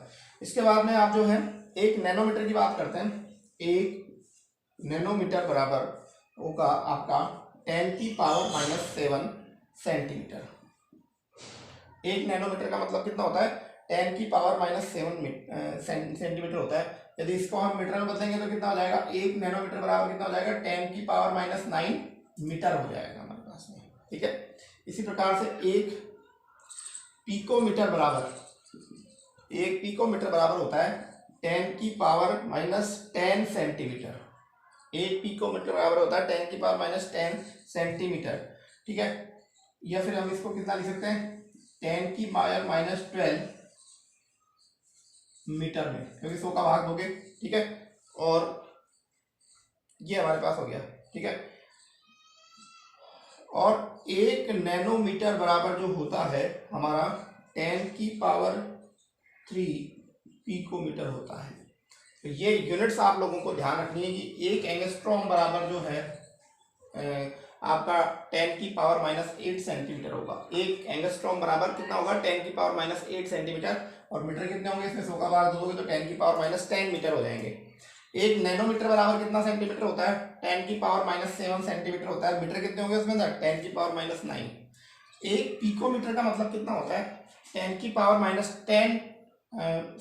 इसके बाद में आप जो है 1 नैनोमीटर की बात करते हैं। 1 नैनोमीटर बराबर होगा आपका 10 की पावर -7 सेंटीमीटर। 1 नैनोमीटर का मतलब कितना होता है, 10 की पावर -7 सेंटीमीटर होता है। यदि इसको हम मीटर में बदलेंगे तो कितना हो जाएगा, 1 नैनोमीटर बराबर कितना हो जाएगा, 10 की पावर -9 मीटर हो जाएगा हमारे पास में। ठीक है, इसी प्रकार से 1 पिकोमीटर बराबर होता है 10 की पावर -10 सेंटीमीटर। 1 पिकोमीटर बराबर होता है 10 की पावर -10 सेंटीमीटर। ठीक है, या फिर हम इसको कितना लिख सकते हैं, 10 की पावर -12 मीटर में, क्योंकि 100 का भाग दोगे। ठीक है, और ये हमारे पास हो गया। ठीक है, और 1 नैनोमीटर बराबर जो होता है हमारा 10 की पावर 3 पिकोमीटर होता है। तो ये यूनिट्स आप लोगों को ध्यान रखनी है कि 1 एंगस्ट्रॉम बराबर जो है आपका 10 की पावर -8 सेंटीमीटर होगा। 1 एंगस्ट्रॉम बराबर कितना होगा, 10 की पावर -8 सेंटीमीटर, और मीटर कितने होंगे, इसमें 100 का भाग दोगे तो 10 की पावर -10 मीटर हो जाएंगे। 1 नैनोमीटर बराबर कितना सेंटीमीटर होता है, 10 की पावर -7 सेंटीमीटर होता है। मीटर कितने होंगे उसमें, 10 की पावर -9। 1 पिकोमीटर का मतलब कितना होता है, 10 की पावर -10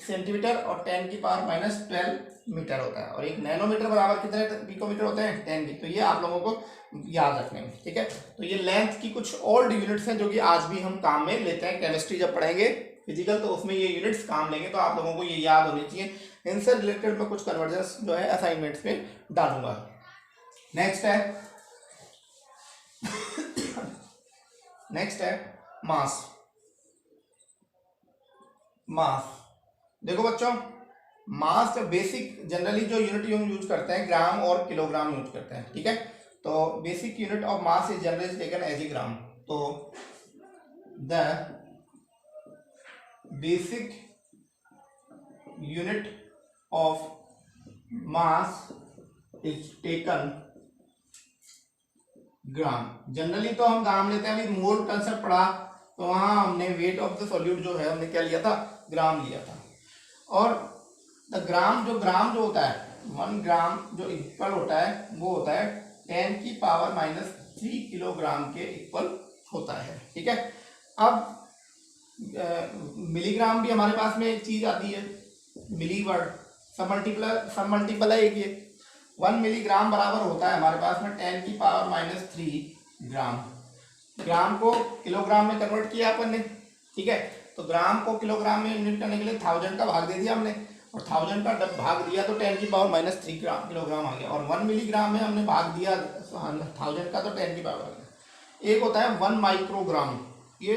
सेंटीमीटर और 10 की पावर -12 मीटर होता है। और 1 नैनोमीटर बराबर कितने पिकोमीटर होते हैं, 10 की। तो ये आप लोगों को याद रखने हैं। ठीक है, तो ये लेंथ की कुछ ओल्ड यूनिट्स हैं जो कि आज भी हम काम में लेते हैं। केमिस्ट्री जब पढ़ेंगे फिजिकल तो उसमें ये यूनिट्स काम लेंगे, तो आप लोगों को ये याद होनी चाहिए। इनसे रिलेटेड मैं कुछ कन्वर्जन्स जो है असाइनमेंट्स में डालूंगा। नेक्स्ट है मास। देखो बच्चों, मास बेसिक जनरली जो यूनिट यूज करते हैं ग्राम और किलोग्राम यूज करते हैं। ठीक है, तो basic unit of mass is generally taken as a gram. तो the basic unit of mass is taken gram. Generally तो हम ग्राम लेते हैं। अभी मोल कंसेप्ट पढ़ा तो वहां हमने वेट ऑफ द सॉल्यूट जो है हमने क्या लिया था, ग्राम लिया था। और द ग्राम जो होता है 1 ग्राम जो इक्वल होता है वो होता है 10 की पावर -3 किलोग्राम के इक्वल होता है। ठीक है, अब मिलीग्राम भी हमारे पास में एक चीज आती है, मिली वर्ड सब मल्टीपल है एक ये। 1 मिलीग्राम बराबर होता है हमारे पास में 10 की पावर -3 ग्राम। ग्राम को किलोग्राम में कन्वर्ट किया अपन ने। ठीक है, तो ग्राम को किलोग्राम में यूनिट करने के लिए 1000 का भाग दे दिया हमने, और 1000 का भाग दिया तो 10 की पावर -3 किलोग्राम आ गया। और 1 मिलीग्राम में हमने भाग दिया 1000 का तो 10 की पावर आ गया। एक होता है 1 माइक्रोग्राम। ये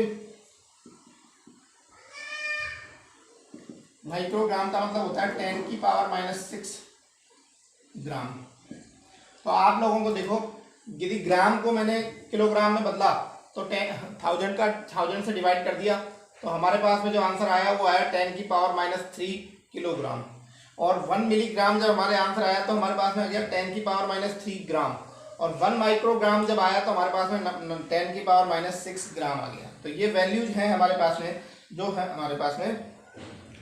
माइक्रोग्राम का मतलब होता है 10 की पावर -6 ग्राम। तो आप लोगों को देखो, यदि ग्राम को मैंने किलोग्राम में बदला तो 1000 का 1000 से डिवाइड कर दिया तो हमारे पास में जो आंसर आया वो आया 10 की पावर -3 किलोग्राम। और 1 मिलीग्राम जब हमारे आंसर आया तो हमारे पास में आ गया 10 की पावर -3 ग्राम। और 1 माइक्रोग्राम जब आया तो हमारे पास में 10 की पावर -6 ग्राम आ गया। तो ये वैल्यूज हैं हमारे पास में, जो है हमारे पास में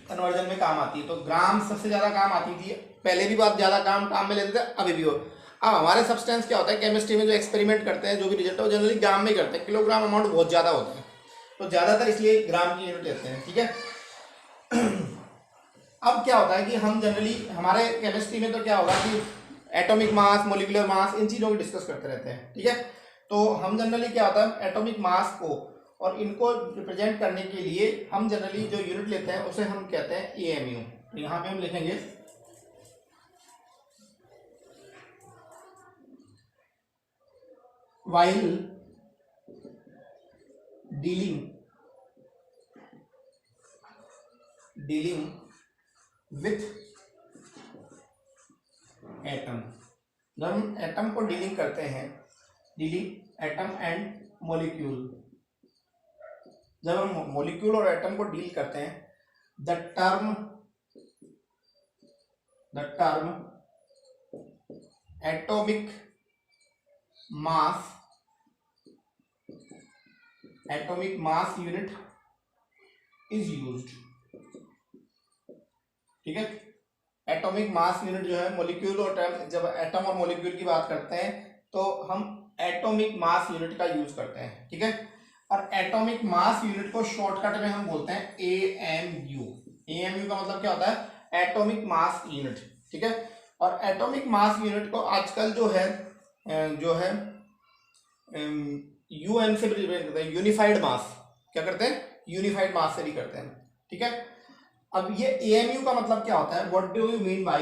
कन्वर्जन में काम आती है। तो ग्राम सबसे ज्यादा काम आती थी, पहले भी बहुत ज्यादा काम में लेते थे, अभी भी हो। अब हमारे सब्सटेंस क्या होता है, केमिस्ट्री में जो एक्सपेरिमेंट करते हैं, जो भी रिजल्ट है वो जनरली ग्राम में करते हैं। किलोग्राम अमाउंट बहुत ज्यादा होता है, तो ज्यादातर इसलिए ग्राम की यूनिट लेते हैं। ठीक है, अब क्या होता है कि हम जनरली हमारे केमिस्ट्री में तो क्या होगा कि एटॉमिक मास, मोलिकुलर मास, इन चीजों को डिस्कस करते रहते हैं। ठीक है, तो हम जनरली क्या होता है एटॉमिक मास को और इनको रिप्रेजेंट करने के लिए हम जनरली जो यूनिट लेते हैं उसे हम कहते हैं एएमयू। तो यहाँ पे हम लिखेंगे while dealing with atom। जब हम एटम को डीलिंग करते हैं, डीलिंग एटम एंड मॉलिक्यूल, जब हम मॉलिक्यूल और एटम को डील करते हैं, the term atomic mass unit is used. ठीक है, एटॉमिक मास यूनिट जो है मॉलिक्यूल और जब एटम और मॉलिक्यूल की बात करते हैं तो हम एटॉमिक मास यूनिट का यूज करते हैं। ठीक है, और एटॉमिक मास यूनिट को शॉर्टकट में हम बोलते हैं एएमयू। एएमयू का मतलब क्या होता है? Atomic mass unit. ठीक है, और एटॉमिक मास यूनिट को आजकल जो है यूएन से रिप्रेजेंट करते हैं, यूनिफाइड मास। क्या करते हैं? यूनिफाइड मास से भी करते हैं। ठीक है, अब ये एएमयू का मतलब क्या होता है? What do you mean by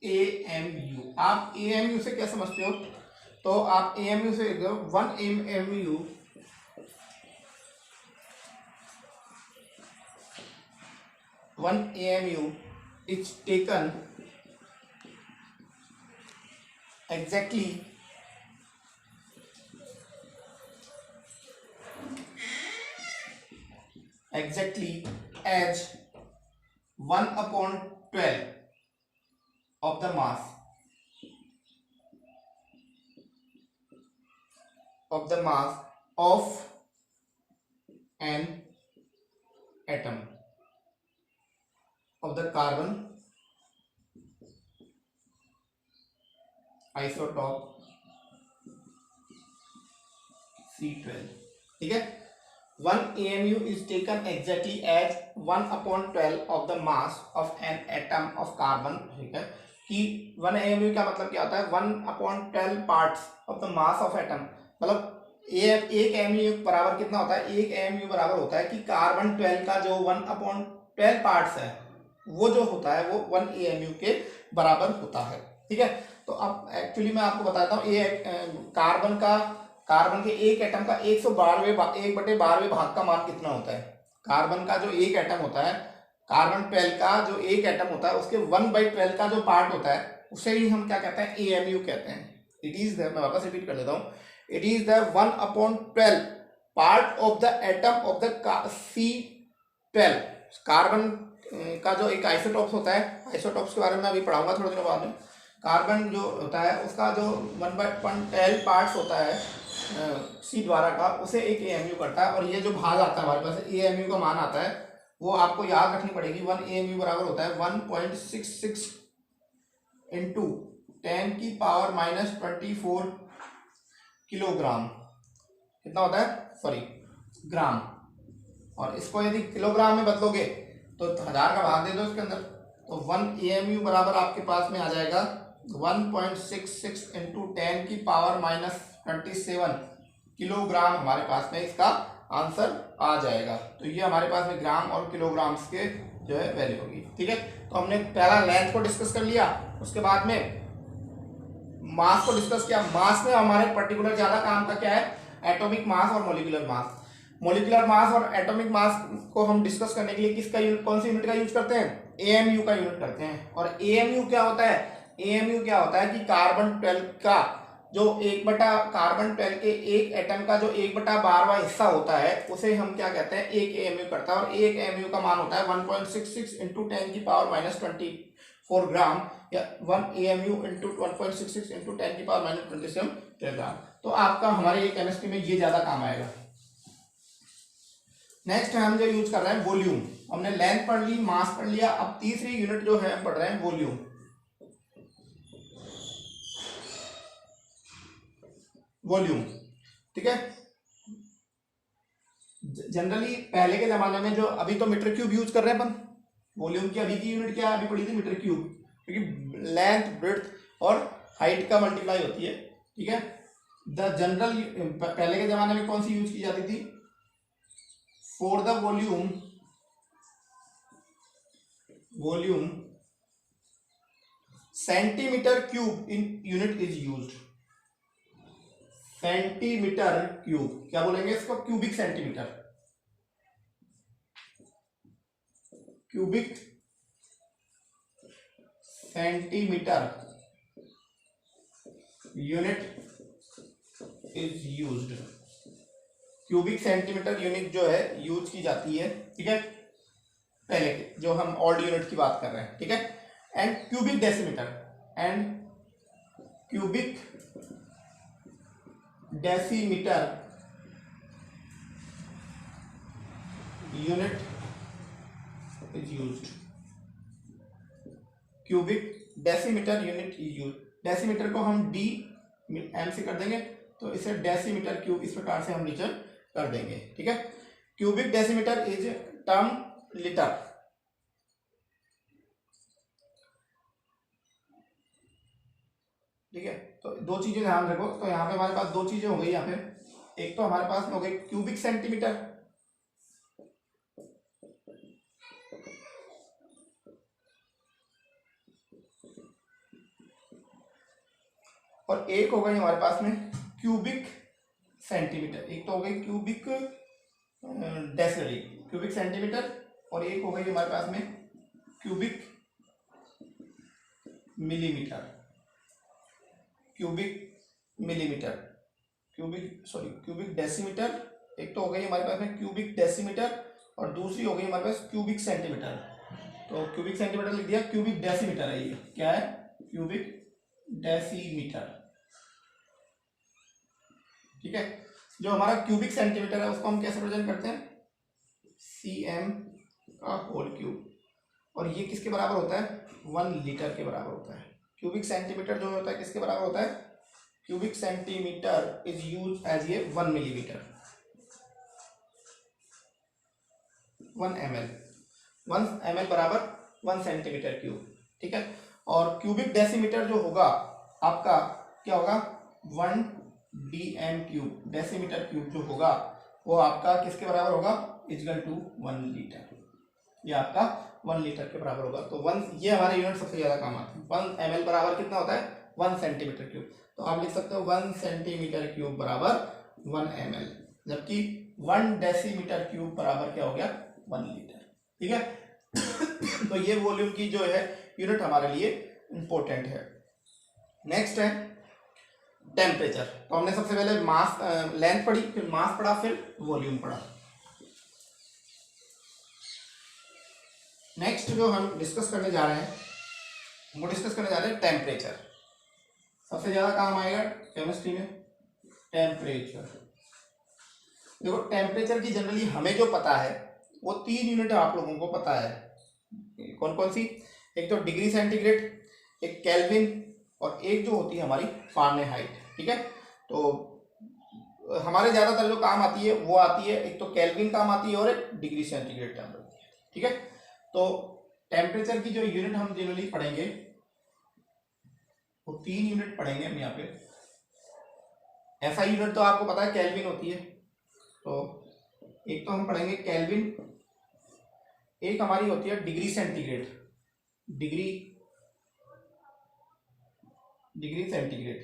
AMU? आप एएमयू से क्या समझते हो? तो आप एएमयू से 1 AMU is taken exactly as 1/12 of the mass of an atom of the carbon isotope C12। ठीक है, 1 AMU is taken exactly as 1/12 of the mass of an atom of carbon। ठीक है, कि 1 AMU का मतलब क्या होता है? 1/12 parts of the mass of atom. मतलब एक AMU बराबर कितना होता है? एक AMU बराबर होता है कि कार्बन 12 का जो 1/12 पार्ट्स है वो जो होता है वो 1 AMU के बराबर होता है। ठीक है, तो अब एक्चुअली मैं आपको बताता हूँ कार्बन के एक एटम का 1/12 भाग का मान कितना होता है। कार्बन का जो एक एटम होता है, कार्बन 12 का जो एक एटम होता है उसके 1/12 का जो पार्ट होता है उसे ही हम क्या कहते हैं? AMU कहते हैं। इट इज द, मैं वापस रिपीट कर देता हूँ, it is the 1/12 part of the atom of the C12। Carbon का जो एक आइसोटॉप्स होता है, आइसोटॉप्स के बारे में अभी पढ़ाऊंगा थोड़े दिनों बाद में। कार्बन जो होता है उसका जो 1/12 पार्ट्स होता है सी द्वारा का, उसे एक AMU करता है। और ये जो भाग आता है हमारे पास AMU का मान आता है वो आपको याद रखनी पड़ेगी। 1 AMU बराबर होता है 1.66 इंटू 10⁻⁻24 किलोग्राम। कितना होता है? सॉरी, ग्राम। और इसको यदि किलोग्राम में बदलोगे तो 1000 का भाग दे दो इसके अंदर, तो 1 AMU बराबर आपके पास में आ जाएगा 1.66 इंटू 10⁻⁻27 किलोग्राम। हमारे पास में इसका आंसर आ जाएगा। तो ये हमारे पास में ग्राम और किलोग्राम्स के जो है वैल्यू होगी। ठीक है, तो हमने पहला लेंथ को डिस्कस कर लिया, उसके बाद में मास को डिस्कस किया। मास में हमारे पर्टिकुलर ज्यादा काम का क्या है? एटॉमिक मास और मॉलिक्यूलर मास। मॉलिक्यूलर मास और एटॉमिक मास को हम डिस्कस करने के लिए किसका कौन सी यूनिट का यूज करते हैं? AMU का यूनिट करते हैं। और AMU क्या होता है? AMU क्या होता है कि कार्बन 12 का जो कार्बन 12 के एक एटम का जो 1/12वां हिस्सा होता है उसे हम क्या कहते हैं? एक AMU करता है। और एक AMU का मान होता है 1.66 इंटू 10⁻⁻24 ग्राम, या 1 AMU इंटू 1.66 इंटू 10⁻⁻27 किलोग्राम। तो आपका हमारे केमिस्ट्री में ये ज्यादा काम आएगा। नेक्स्ट हम जो यूज कर रहे हैं वॉल्यूम। हमने लेंथ पढ़ ली, मास पढ़ लिया, अब तीसरी यूनिट जो है हम पढ़ रहे हैं वॉल्यूम। वॉल्यूम, ठीक है, जनरली पहले के जमाने में जो, अभी तो मीटर क्यूब यूज कर रहे हैं अपन। वॉल्यूम की अभी की यूनिट क्या है? अभी पढ़ी थी मीटर क्यूब, क्योंकि लेंथ, ब्रेड्थ और हाइट का मल्टीप्लाई होती है। ठीक है, द जनरल पहले के जमाने में कौन सी यूज की जाती थी? For the volume centimetre cube in unit is used. Centimetre cube, क्या बोलेंगे इसको? Cubic centimetre. Cubic centimetre unit is used. Cubic centimetre unit जो है यूज की जाती है, ठीक है, पहले के जो हम ऑल्ड यूनिट की बात कर रहे हैं, ठीक है। And cubic decimetre unit is used. Cubic decimetre unit is used. Decimetre को हम डी एम से कर देंगे, तो इसे डेसीमीटर क्यूब इस प्रकार से हम नीचे कर देंगे, ठीक है। Cubic decimetre is term litre, ठीक है। तो दो चीजें ध्यान रखो, तो यहाँ पे हमारे पास दो चीजें हो गई यहाँ पे। एक तो हमारे पास हो गई क्यूबिक सेंटीमीटर, और एक हो गई हमारे पास में क्यूबिक सेंटीमीटर। एक तो हो गई क्यूबिक डेसिमल, क्यूबिक सेंटीमीटर, और एक हो गई हमारे पास में क्यूबिक मिलीमीटर, क्यूबिक डेसीमीटर। एक तो हो गई हमारे पास में क्यूबिक डेसीमीटर, और दूसरी हो गई हमारे पास क्यूबिक सेंटीमीटर। तो क्यूबिक सेंटीमीटर लिख दिया, क्यूबिक डेसीमीटर है ये, क्या है, क्यूबिक डेसीमीटर, ठीक है। जो हमारा क्यूबिक सेंटीमीटर है उसको हम कैसे प्रेजेंट करते हैं, cm का होल क्यूब, और ये किसके बराबर होता है, 1 लीटर के बराबर होता है। क्यूबिक सेंटीमीटर जो होता है किसके बराबर होता है, cubic centimetre is use as ये 1 मिलीमीटर, 1 ml बराबर 1 सेंटीमीटर क्यूब, ठीक है। और क्यूबिक डेसीमीटर जो होगा आपका क्या होगा, 1 dm क्यूब, डेसीमीटर क्यूब जो होगा वो आपका किसके बराबर होगा, इक्वल टू 1 लीटर, ये आपका 1 लीटर के बराबर होगा। तो 1, ये हमारे यूनिट सबसे ज्यादा काम आते हैं। 1 ml बराबर कितना होता है, 1 सेंटीमीटर क्यूब। तो आप लिख सकते हो 1 सेंटीमीटर क्यूब बराबर 1 ml, जबकि 1 डेसीमीटर क्यूब बराबर क्या हो गया, 1 लीटर, ठीक है। तो ये वॉल्यूम की जो है यूनिट हमारे लिए इंपॉर्टेंट है। नेक्स्ट है टेम्परेचर। तो हमने सबसे पहले मास लेंथ पढ़ी, फिर मास पढ़ा, फिर वॉल्यूम पढ़ा। नेक्स्ट जो हम डिस्कस करने जा रहे हैं वो डिस्कस करने जा रहे हैं टेम्परेचर। सबसे ज्यादा काम आएगा केमिस्ट्री में टेम्परेचर। देखो टेम्परेचर की जनरली हमें जो पता है वो 3 यूनिट आप लोगों को पता है, कौन कौन सी, एक तो डिग्री सेंटीग्रेड, एक केल्विन, और एक जो होती है हमारी फारेनहाइट, ठीक है। तो हमारे ज्यादातर जो काम आती है वो आती है, एक तो केल्विन काम आती है और एक डिग्री सेंटीग्रेड काम आती है, ठीक है। तो टेम्परेचर की जो यूनिट हम जनरली पढ़ेंगे वो 3 यूनिट पढ़ेंगे हम यहाँ पे। ऐसा यूनिट तो आपको पता है केल्विन होती है, तो एक तो हम पढ़ेंगे केल्विन, एक हमारी होती है डिग्री सेंटीग्रेड, डिग्री सेंटीग्रेड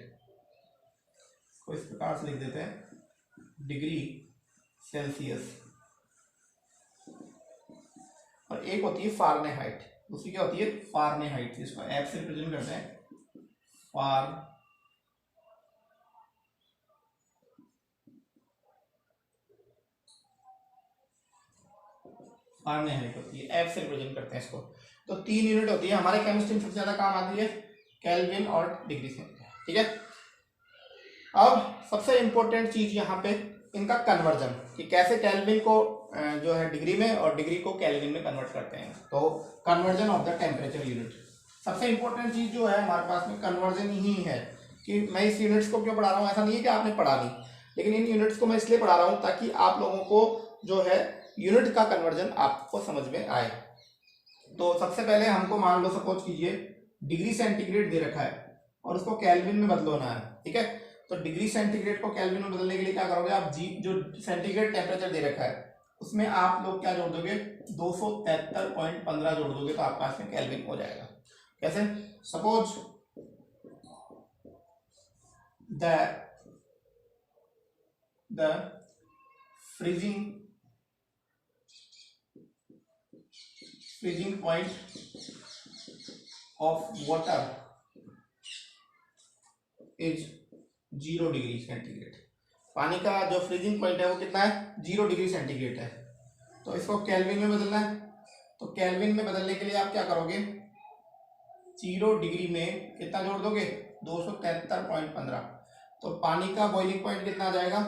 को इस प्रकार से लिख देते हैं, डिग्री सेल्सियस। और एक होती है फारेनहाइट, दूसरी क्या होती है, फारेनहाइट, इसको एफ से रिप्रेजेंट करते हैं, फारेनहाइट होती है, एफ से रिप्रेजेंट करते हैं इसको। तो 3 यूनिट होती है हमारे केमिस्ट्री में, सबसे ज्यादा काम आती है केल्विन और डिग्री सेंटीग्रेड, ठीक है। अब सबसे इंपॉर्टेंट चीज यहाँ पे इनका कन्वर्जन, कि कैसे केल्विन को जो है डिग्री में और डिग्री को केल्विन में कन्वर्ट करते हैं। तो conversion of the temperature unit, सबसे इंपॉर्टेंट चीज जो है हमारे पास में कन्वर्जन ही है। कि मैं इस यूनिट्स को क्यों पढ़ा रहा हूँ, ऐसा नहीं है कि आपने पढ़ा नहीं, लेकिन इन यूनिट्स को मैं इसलिए पढ़ा रहा हूँ ताकि आप लोगों को जो है यूनिट का कन्वर्जन आपको समझ में आए। तो सबसे पहले हमको मान लो, सपोज कीजिए डिग्री सेंटीग्रेड दे रखा है और उसको केल्विन में बदलना है, ठीक है। तो डिग्री सेंटीग्रेड को केल्विन में बदलने के लिए क्या करोगे आप, जी जो सेंटीग्रेड टेम्परेचर दे रखा है उसमें आप लोग क्या जोड़ दोगे, 273.15 जोड़ दोगे, तो आपका इसमें केल्विन हो जाएगा। कैसे, suppose the freezing point of water is 0 degree centigrade. पानी का जो फ्रीजिंग पॉइंट है वो कितना है, 0 डिग्री सेंटीग्रेड है। तो इसको केल्विन में बदलना है। तो केल्विन में बदलने के लिए आप क्या करोगे, 0 डिग्री में कितना जोड़ दोगे, 273.15। तो पानी का बॉइलिंग पॉइंट कितना आ जाएगा,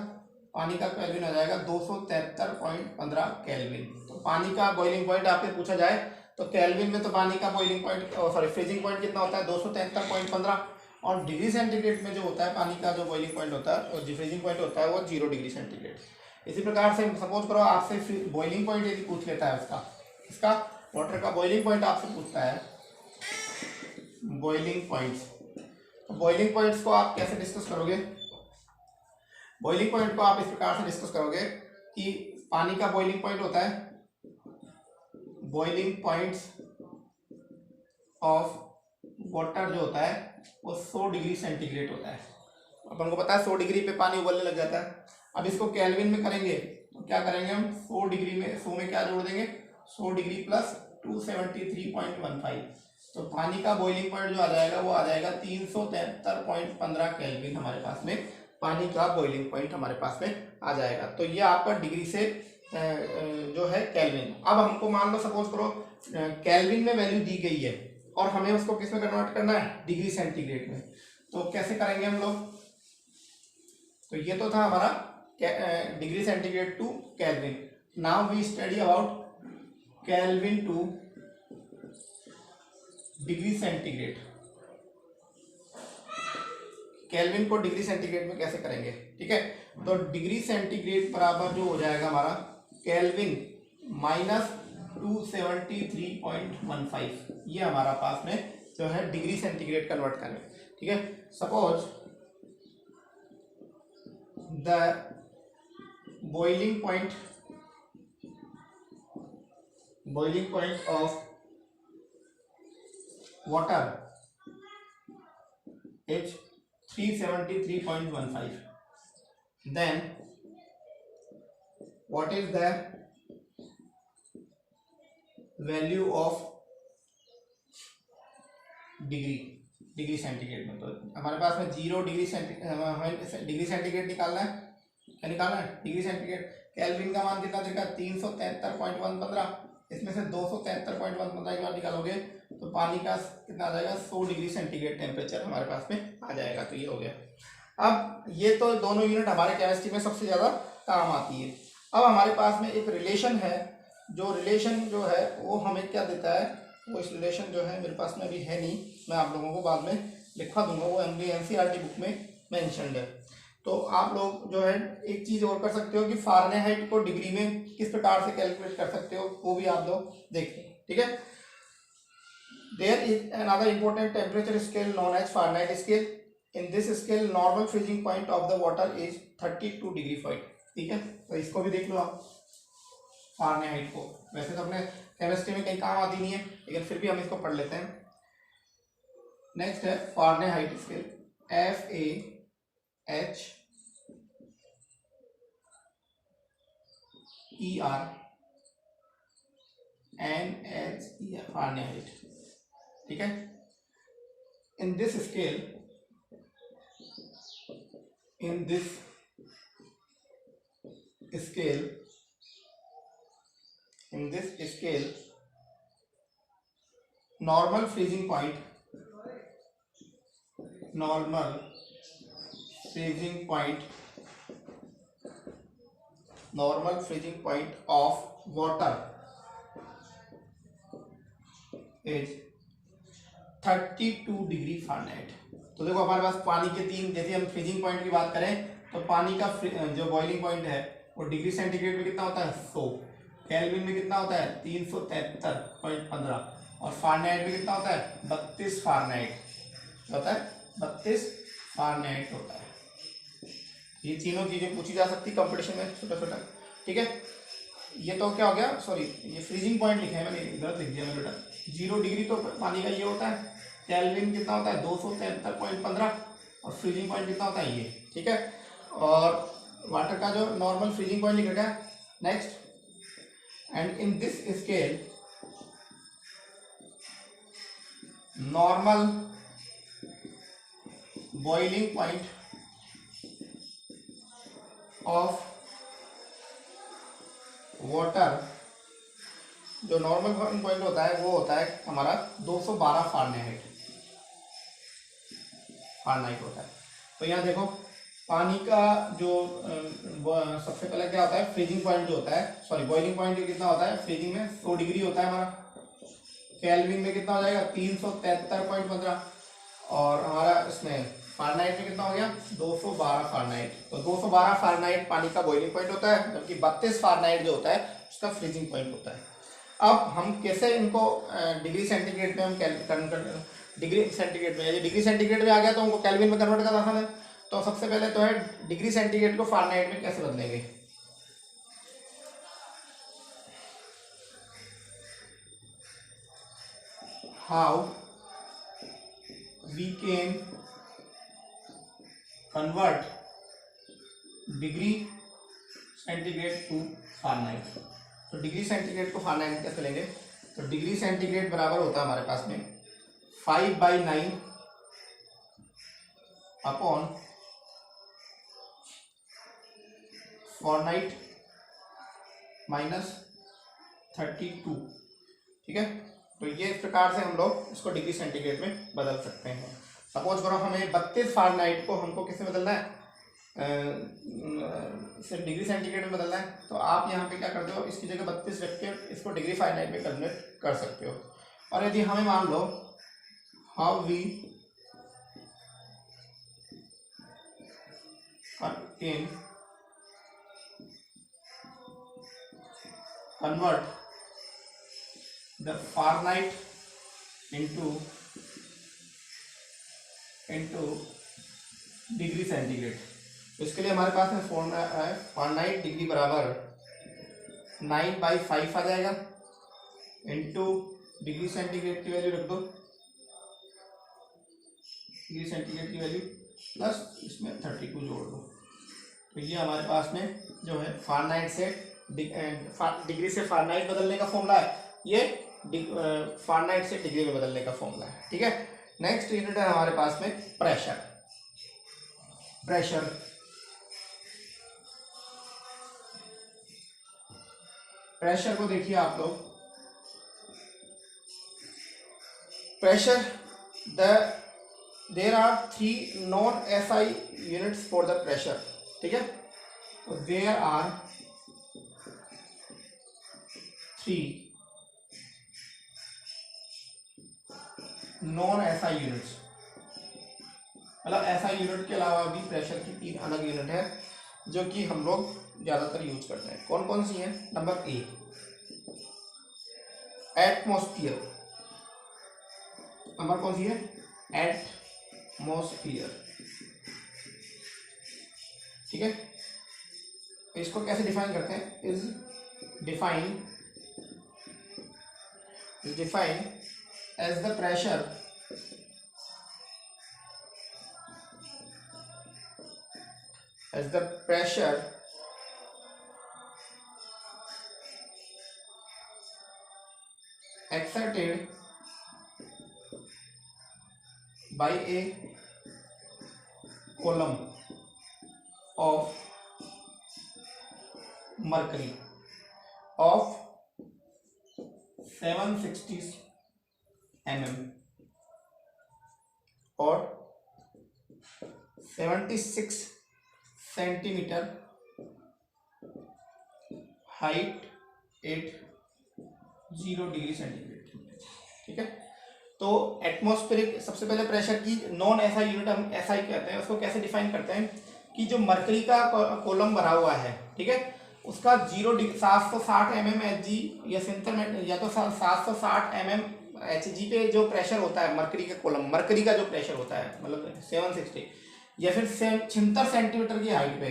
पानी का केल्विन आ जाएगा 273.15 केल्विन। तो पानी का बॉइलिंग पॉइंट आपसे पूछा जाए तो केल्विन में तो पानी का boiling point sorry freezing point कितना होता है, 273.15। और डिग्री सेंटीग्रेड में जो होता है पानी का जो बॉइलिंग पॉइंट होता है और जो फ्रीजिंग पॉइंट होता है वो 0 डिग्री सेंटीग्रेड। इसी प्रकार से सपोज करो आपसे बॉइलिंग पॉइंट यदि पूछ लेता है उसका, इसका वाटर का बॉइलिंग पॉइंट आपसे पूछता है, बॉइलिंग पॉइंट्स। तो बॉइलिंग पॉइंट्स को आप कैसे डिस्कस करोगे, बॉइलिंग पॉइंट को आप इस प्रकार से डिस्कस करोगे कि पानी का बॉइलिंग पॉइंट होता है, बॉइलिंग पॉइंट्स ऑफ वाटर जो होता है वो 100 डिग्री सेंटीग्रेड होता है। अपन को पता है 100 डिग्री पे पानी उबलने लग जाता है। अब इसको केल्विन में करेंगे तो क्या करेंगे हम, 100 डिग्री में 100 में क्या जोड़ देंगे, 100 डिग्री प्लस 273.15। तो पानी का बॉइलिंग पॉइंट जो आ जाएगा वो आ जाएगा 373.15 केल्विन। हमारे पास में पानी का बॉइलिंग पॉइंट हमारे पास में आ जाएगा। तो ये आपका डिग्री से जो है केल्विन। अब हमको मान लो सपोज करो केल्विन में वैल्यू दी गई है और हमें उसको किस में कन्वर्ट करना है, डिग्री सेंटीग्रेड में। तो कैसे करेंगे हम लोग, तो ये तो था हमारा degree centigrade to Kelvin. Now we study about Kelvin to degree centigrade. Kelvin को डिग्री सेंटीग्रेड में कैसे करेंगे, ठीक है। तो डिग्री सेंटीग्रेड बराबर जो हो जाएगा हमारा केल्विन माइनस 273.15, ये हमारा पास में जो है डिग्री सेंटीग्रेड कन्वर्ट करें, ठीक है। Suppose the boiling point of water is 373.15, then what is the value of degree centigrade में। तो हमारे पास में 0 डिग्री सेंटीग्रेड, डिग्री सेंटीग्रेड निकालना है, क्या निकालना है, डिग्री सेंटीग्रेड। केल्विन का मान कितना देखा, 373.15, इसमें से 273.15 के बाद निकालोगे तो पानी का कितना आ जाएगा, 100 डिग्री सेंटीग्रेड टेम्परेचर हमारे पास में आ जाएगा। तो ये हो गया। अब ये तो दोनों यूनिट हमारे केमिस्ट्री में सबसे ज़्यादा काम आती है। अब हमारे पास में एक रिलेशन है, जो रिलेशन जो है वो हमें क्या देता है, वो इस रिलेशन जो है मेरे पास में अभी है नहीं, मैं आप लोगों को बाद में लिखवा दूंगा, वो एनसीईआरटी बुक में मेंशन्ड है। तो आप लोग जो है एक चीज़ और कर सकते हो कि फारेनहाइट को डिग्री में किस प्रकार से कैलकुलेट कर सकते हो, वो भी आप लोग देखें, ठीक है। There is another important temperature scale known as Fahrenheit scale. In this scale normal freezing point of the water is 32 degree Fahrenheit, ठीक है। तो इसको भी देख लो आप, फारेनहाइट को। वैसे तो अपने केमिस्ट्री में कहीं काम आती नहीं है, लेकिन फिर भी हम इसको पढ़ लेते हैं। नेक्स्ट है फारेनहाइट स्केल, FAHERNHEIT, फारेनहाइट, ठीक है। इन this scale normal freezing point of water is 32 degree Fahrenheit. तो देखो हमारे पास पानी के तीन, जैसे हम फ्रीजिंग पॉइंट की बात करें तो पानी का जो बॉइलिंग पॉइंट है वो डिग्री सेंटीग्रेड में कितना होता है, 100, केल्विन में कितना होता है, 373.15, और फारेनहाइट में कितना होता है, 32 फारेनहाइट होता है, 32 फारेनहाइट होता है। ये तीनों चीजें पूछी जा सकती कंपटीशन में छोटा छोटा, ठीक है। ये तो क्या हो गया, सॉरी ये फ्रीजिंग पॉइंट लिखा है मैंने, गलत लिख दिया मैंने बेटा। 0 डिग्री तो पानी का ये होता है, केल्विन कितना होता है 273.15, और फ्रीजिंग पॉइंट कितना होता है ये, ठीक है। और वाटर का जो नॉर्मल फ्रीजिंग पॉइंट लिखा गया। Next, and in this scale normal boiling point of water, जो नॉर्मल बॉइलिंग पॉइंट होता है वो होता है हमारा 212 फारेनहाइट होता है। तो यहाँ देखो पानी का जो सबसे पहले क्या होता है, फ्रीजिंग पॉइंट जो होता है, सॉरी बॉइलिंग पॉइंट जो कितना होता है फ्रीजिंग में 100 डिग्री होता है हमारा, केल्विन में कितना हो जाएगा 373.15, और हमारा इसमें फारेनहाइट में कितना हो गया 212 फारेनहाइट। तो 212 फारेनहाइट पानी का बॉइलिंग पॉइंट होता है, जबकि 32 फारेनहाइट जो होता है उसका फ्रीजिंग पॉइंट होता है। अब हम कैसे इनको डिग्री सेंटीग्रेड में हम डिग्री सेंटीग्रेड में, यदि डिग्री सेंटीग्रेड में आ गया तो उनको केल्विन में कन्वर्ट करना आसान है। तो सबसे पहले तो है डिग्री सेंटीग्रेड को फारेनहाइट में कैसे बदलेंगे। How we can convert degree centigrade to Fahrenheit. तो डिग्री सेंटीग्रेड को फारेनहाइट कैसे लेंगे, तो डिग्री सेंटीग्रेड बराबर होता है हमारे पास में 5/9 अपॉन फारेनहाइट माइनस 32। ठीक है, तो ये इस प्रकार से हम लोग इसको डिग्री सेंटीग्रेड में बदल सकते हैं। सपोज करो हमें 32 फारेनहाइट को हमको किसमें बदलना है, सिर्फ डिग्री सेंटीग्रेड में बदलना है। तो आप यहाँ पे क्या करते हो, इसकी जगह 32 रख के इसको डिग्री फारेनहाइट में कन्वर्ट कर सकते हो। और यदि हमें मान लो how we can convert the Fahrenheit into degree centigrade, तो इसके लिए हमारे पास में फॉर्मूला है फारेनहाइट डिग्री बराबर 9/5 आ जाएगा, इंटू डिग्री सेंटीग्रेड की वैल्यू रख दो, डिग्री सेंटीग्रेड की वैल्यू प्लस इसमें 32 जोड़ दो। तो ये हमारे पास में जो है फारेनहाइट से डिग्री से फारेनहाइट बदलने का फॉर्मूला है, ये फारेनहाइट से डिग्री में बदलने का फॉर्मूला है। ठीक है, नेक्स्ट यूनिट है हमारे पास में प्रेशर। प्रेशर को देखिए आप लोग, pressure there are 3 non SI units for the pressure. ठीक है, तो there are 3 non SI units, मतलब SI यूनिट के अलावा भी प्रेशर की 3 अलग यूनिट है जो कि हम लोग ज्यादातर यूज करते हैं। कौन कौन सी हैं, नंबर ए एटमॉस्फेयर, नंबर कौन सी है एटमॉस्फेयर। ठीक है, इसको कैसे डिफाइन करते हैं, is define as the pressure exerted by a column of mercury of 760 mm और 76 centimetre height at 0 degree centigrade. ठीक है, तो एटमॉस्फेरिक सबसे पहले प्रेशर की नॉन SI यूनिट हम SI कहते हैं, उसको कैसे डिफाइन करते हैं कि जो मरकरी का कॉलम भरा हुआ है, ठीक है, उसका 760 mm Hg या सेंटर या तो 760 mm Hg पे जो प्रेशर होता है मरकरी के कॉलम, मरकरी का जो प्रेशर होता है मतलब 760 या फिर 76 सेंटीमीटर की हाइट पे,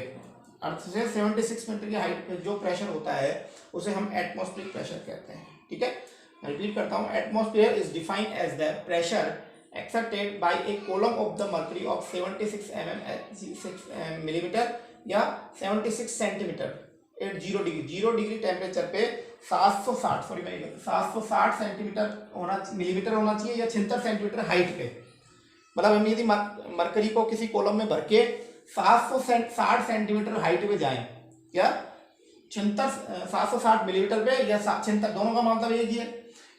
अर्थ से 76 मीटर की हाइट पे जो प्रेशर होता है उसे हम एटमॉस्फेरिक प्रेशर कहते हैं। ठीक है, मैं रिपीट करता हूँ, atmosphere is defined as the pressure exerted by a column of the mercury of 76 mm millimeter या 76 सेंटीमीटर एट 0 डिग्री टेम्परेचर पे 760 सेंटीमीटर मिलीमीटर होना चाहिए या 76 सेंटीमीटर हाइट पे। मतलब हम यदि मरकरी को किसी कॉलम में भर के 760 सेंटीमीटर हाइट पे जाएं या 760 मिलीमीटर पे या 76, दोनों का मतलब एक ही है,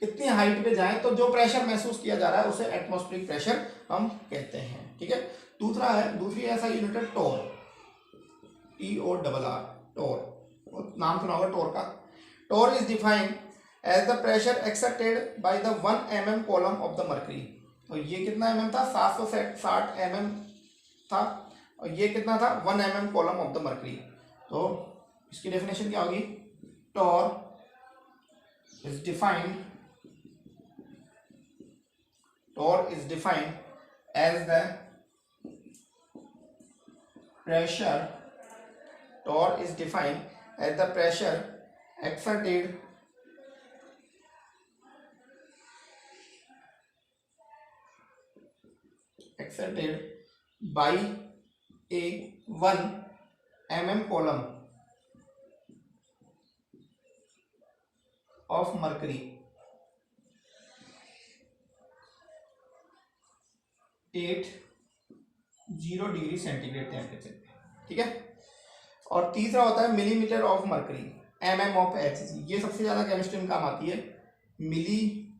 इतनी हाइट पे जाएं तो जो प्रेशर महसूस किया जा रहा है उसे एटमॉस्फेरिक प्रेशर हम कहते हैं। ठीक है, दूसरी ऐसा यूनिट है टोर, TORR, टोर, नाम सुना होगा टोर का। Torr is defined as the pressure exerted by the 1 mm column of the mercury. तो ये कितना mm था, 760 mm था, और ये कितना था, 1 mm column of the mercury. तो इसकी डेफिनेशन क्या होगी, torr is defined as the pressure, torque is defined as the pressure exerted by a 1 mm column of mercury at 0 degree centigrade temperature पे। ठीक है, और तीसरा होता है millimetre of mercury, mm of Hg। ये सबसे ज्यादा केमिस्ट्री में काम आती है, मिलीमीटर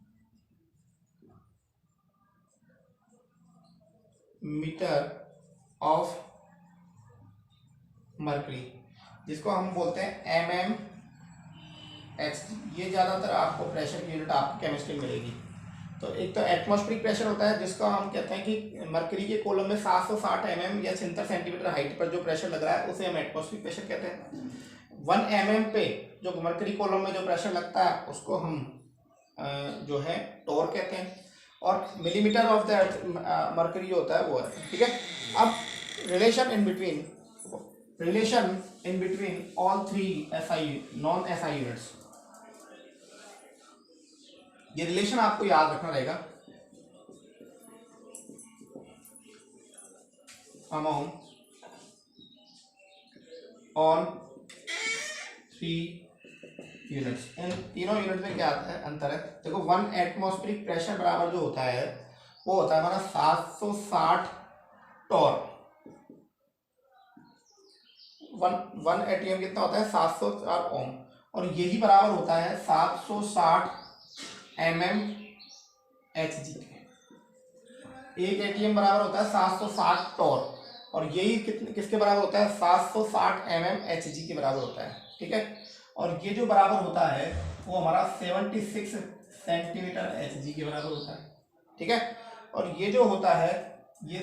ऑफ मरकरी, जिसको हम बोलते हैं mmHg। ये ज्यादातर आपको प्रेशर की यूनिट आपको केमिस्ट्री में मिलेगी। तो एक तो एटमॉस्फेरिक प्रेशर होता है जिसका हम कहते हैं कि मरकरी के कॉलम में 760 mm या 76 सेंटीमीटर हाइट पर जो प्रेशर लग रहा है उसे हम एटमॉस्फेरिक प्रेशर कहते हैं। 1 mm पे जो मरकरी कॉलम में जो प्रेशर लगता है उसको हम जो है टोर कहते हैं, और मिलीमीटर ऑफ द मरकरी जो होता है वो है। ठीक है, अब relation in between all 3 SI non SI units, ये रिलेशन आपको याद रखना रहेगा। अमॉन्ग ऑन 3 यूनिट्स, इन तीनों यूनिट में क्या अंतर है, देखो 1 एटमॉस्फेरिक प्रेशर बराबर जो होता है वो होता है हमारा 760 टॉर। 1 ATM कितना होता है, 704 ओम, और यही बराबर होता है 760 mmHg के। एक ATM बराबर होता है 760 टॉर, और यही किसके बराबर होता है, 760 mmHg के बराबर होता है। ठीक है, और ये जो बराबर होता है वो हमारा 76 सेंटीमीटर Hg के बराबर होता है। ठीक है, और ये जो होता है ये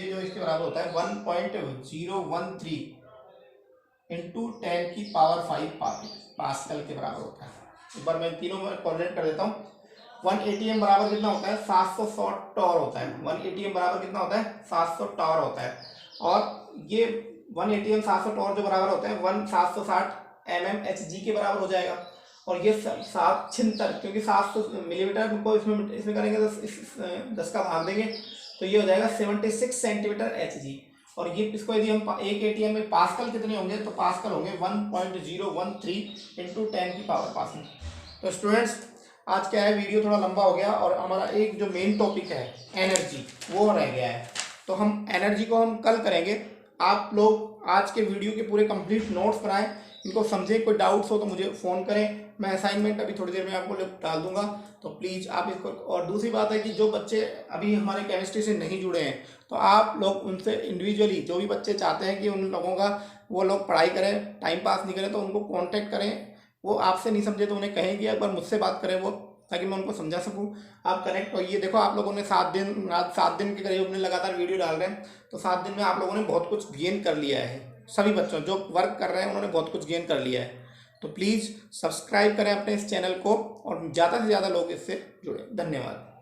जो इसके बराबर होता है 1.013 इंटू 10 की पावर 5 पास्कल के बराबर होता है। एक बार मैं तीनों में कोऑर्डिनेट कर देता हूँ। 1 ATM बराबर कितना होता है, 700 टॉर होता है। 1 ATM बराबर कितना होता है, 700 टॉर होता है, और ये 1 ATM 700 टॉर जो बराबर होता है 760 mmHg के बराबर हो जाएगा। और ये 776, क्योंकि 700 मिलीमीटर को इसमें करेंगे तो 10 का भाग देंगे तो ये हो जाएगा 76 सेंटीमीटर Hg। और ये इसको यदि हम एक ATM में पास्कल कितने होंगे, तो पास्कल होंगे 1.013 इंटू 10 की पावर पास्कल। तो स्टूडेंट्स आज क्या है, वीडियो थोड़ा लंबा हो गया और हमारा एक जो मेन टॉपिक है एनर्जी वो रह गया है, तो हम एनर्जी को हम कल करेंगे। आप लोग आज के वीडियो के पूरे कंप्लीट नोट्स बनाएं, इनको समझें, कोई डाउट्स हो तो मुझे फ़ोन करें, मैं असाइनमेंट अभी थोड़ी देर में आपको डाल दूंगा, तो प्लीज़ आप इसको। और दूसरी बात है कि जो बच्चे अभी हमारे केमिस्ट्री से नहीं जुड़े हैं तो आप लोग उनसे इंडिविजुअली, जो भी बच्चे चाहते हैं कि उन लोगों का वो लोग पढ़ाई करें, टाइम पास नहीं करें, तो उनको कांटेक्ट करें। वो आपसे नहीं समझे तो उन्हें कहें कि एक बार मुझसे बात करें वो, ताकि मैं उनको समझा सकूं। आप कनेक्ट होइए। देखो आप लोगों ने 7 दिन के करीब अपने लगातार वीडियो डाल रहे हैं, तो 7 दिन में आप लोगों ने बहुत कुछ गेन कर लिया है। सभी बच्चों जो वर्क कर रहे हैं उन्होंने बहुत कुछ गेन कर लिया है। तो प्लीज़ सब्सक्राइब करें अपने इस चैनल को और ज़्यादा से ज़्यादा लोग इससे जुड़े। धन्यवाद।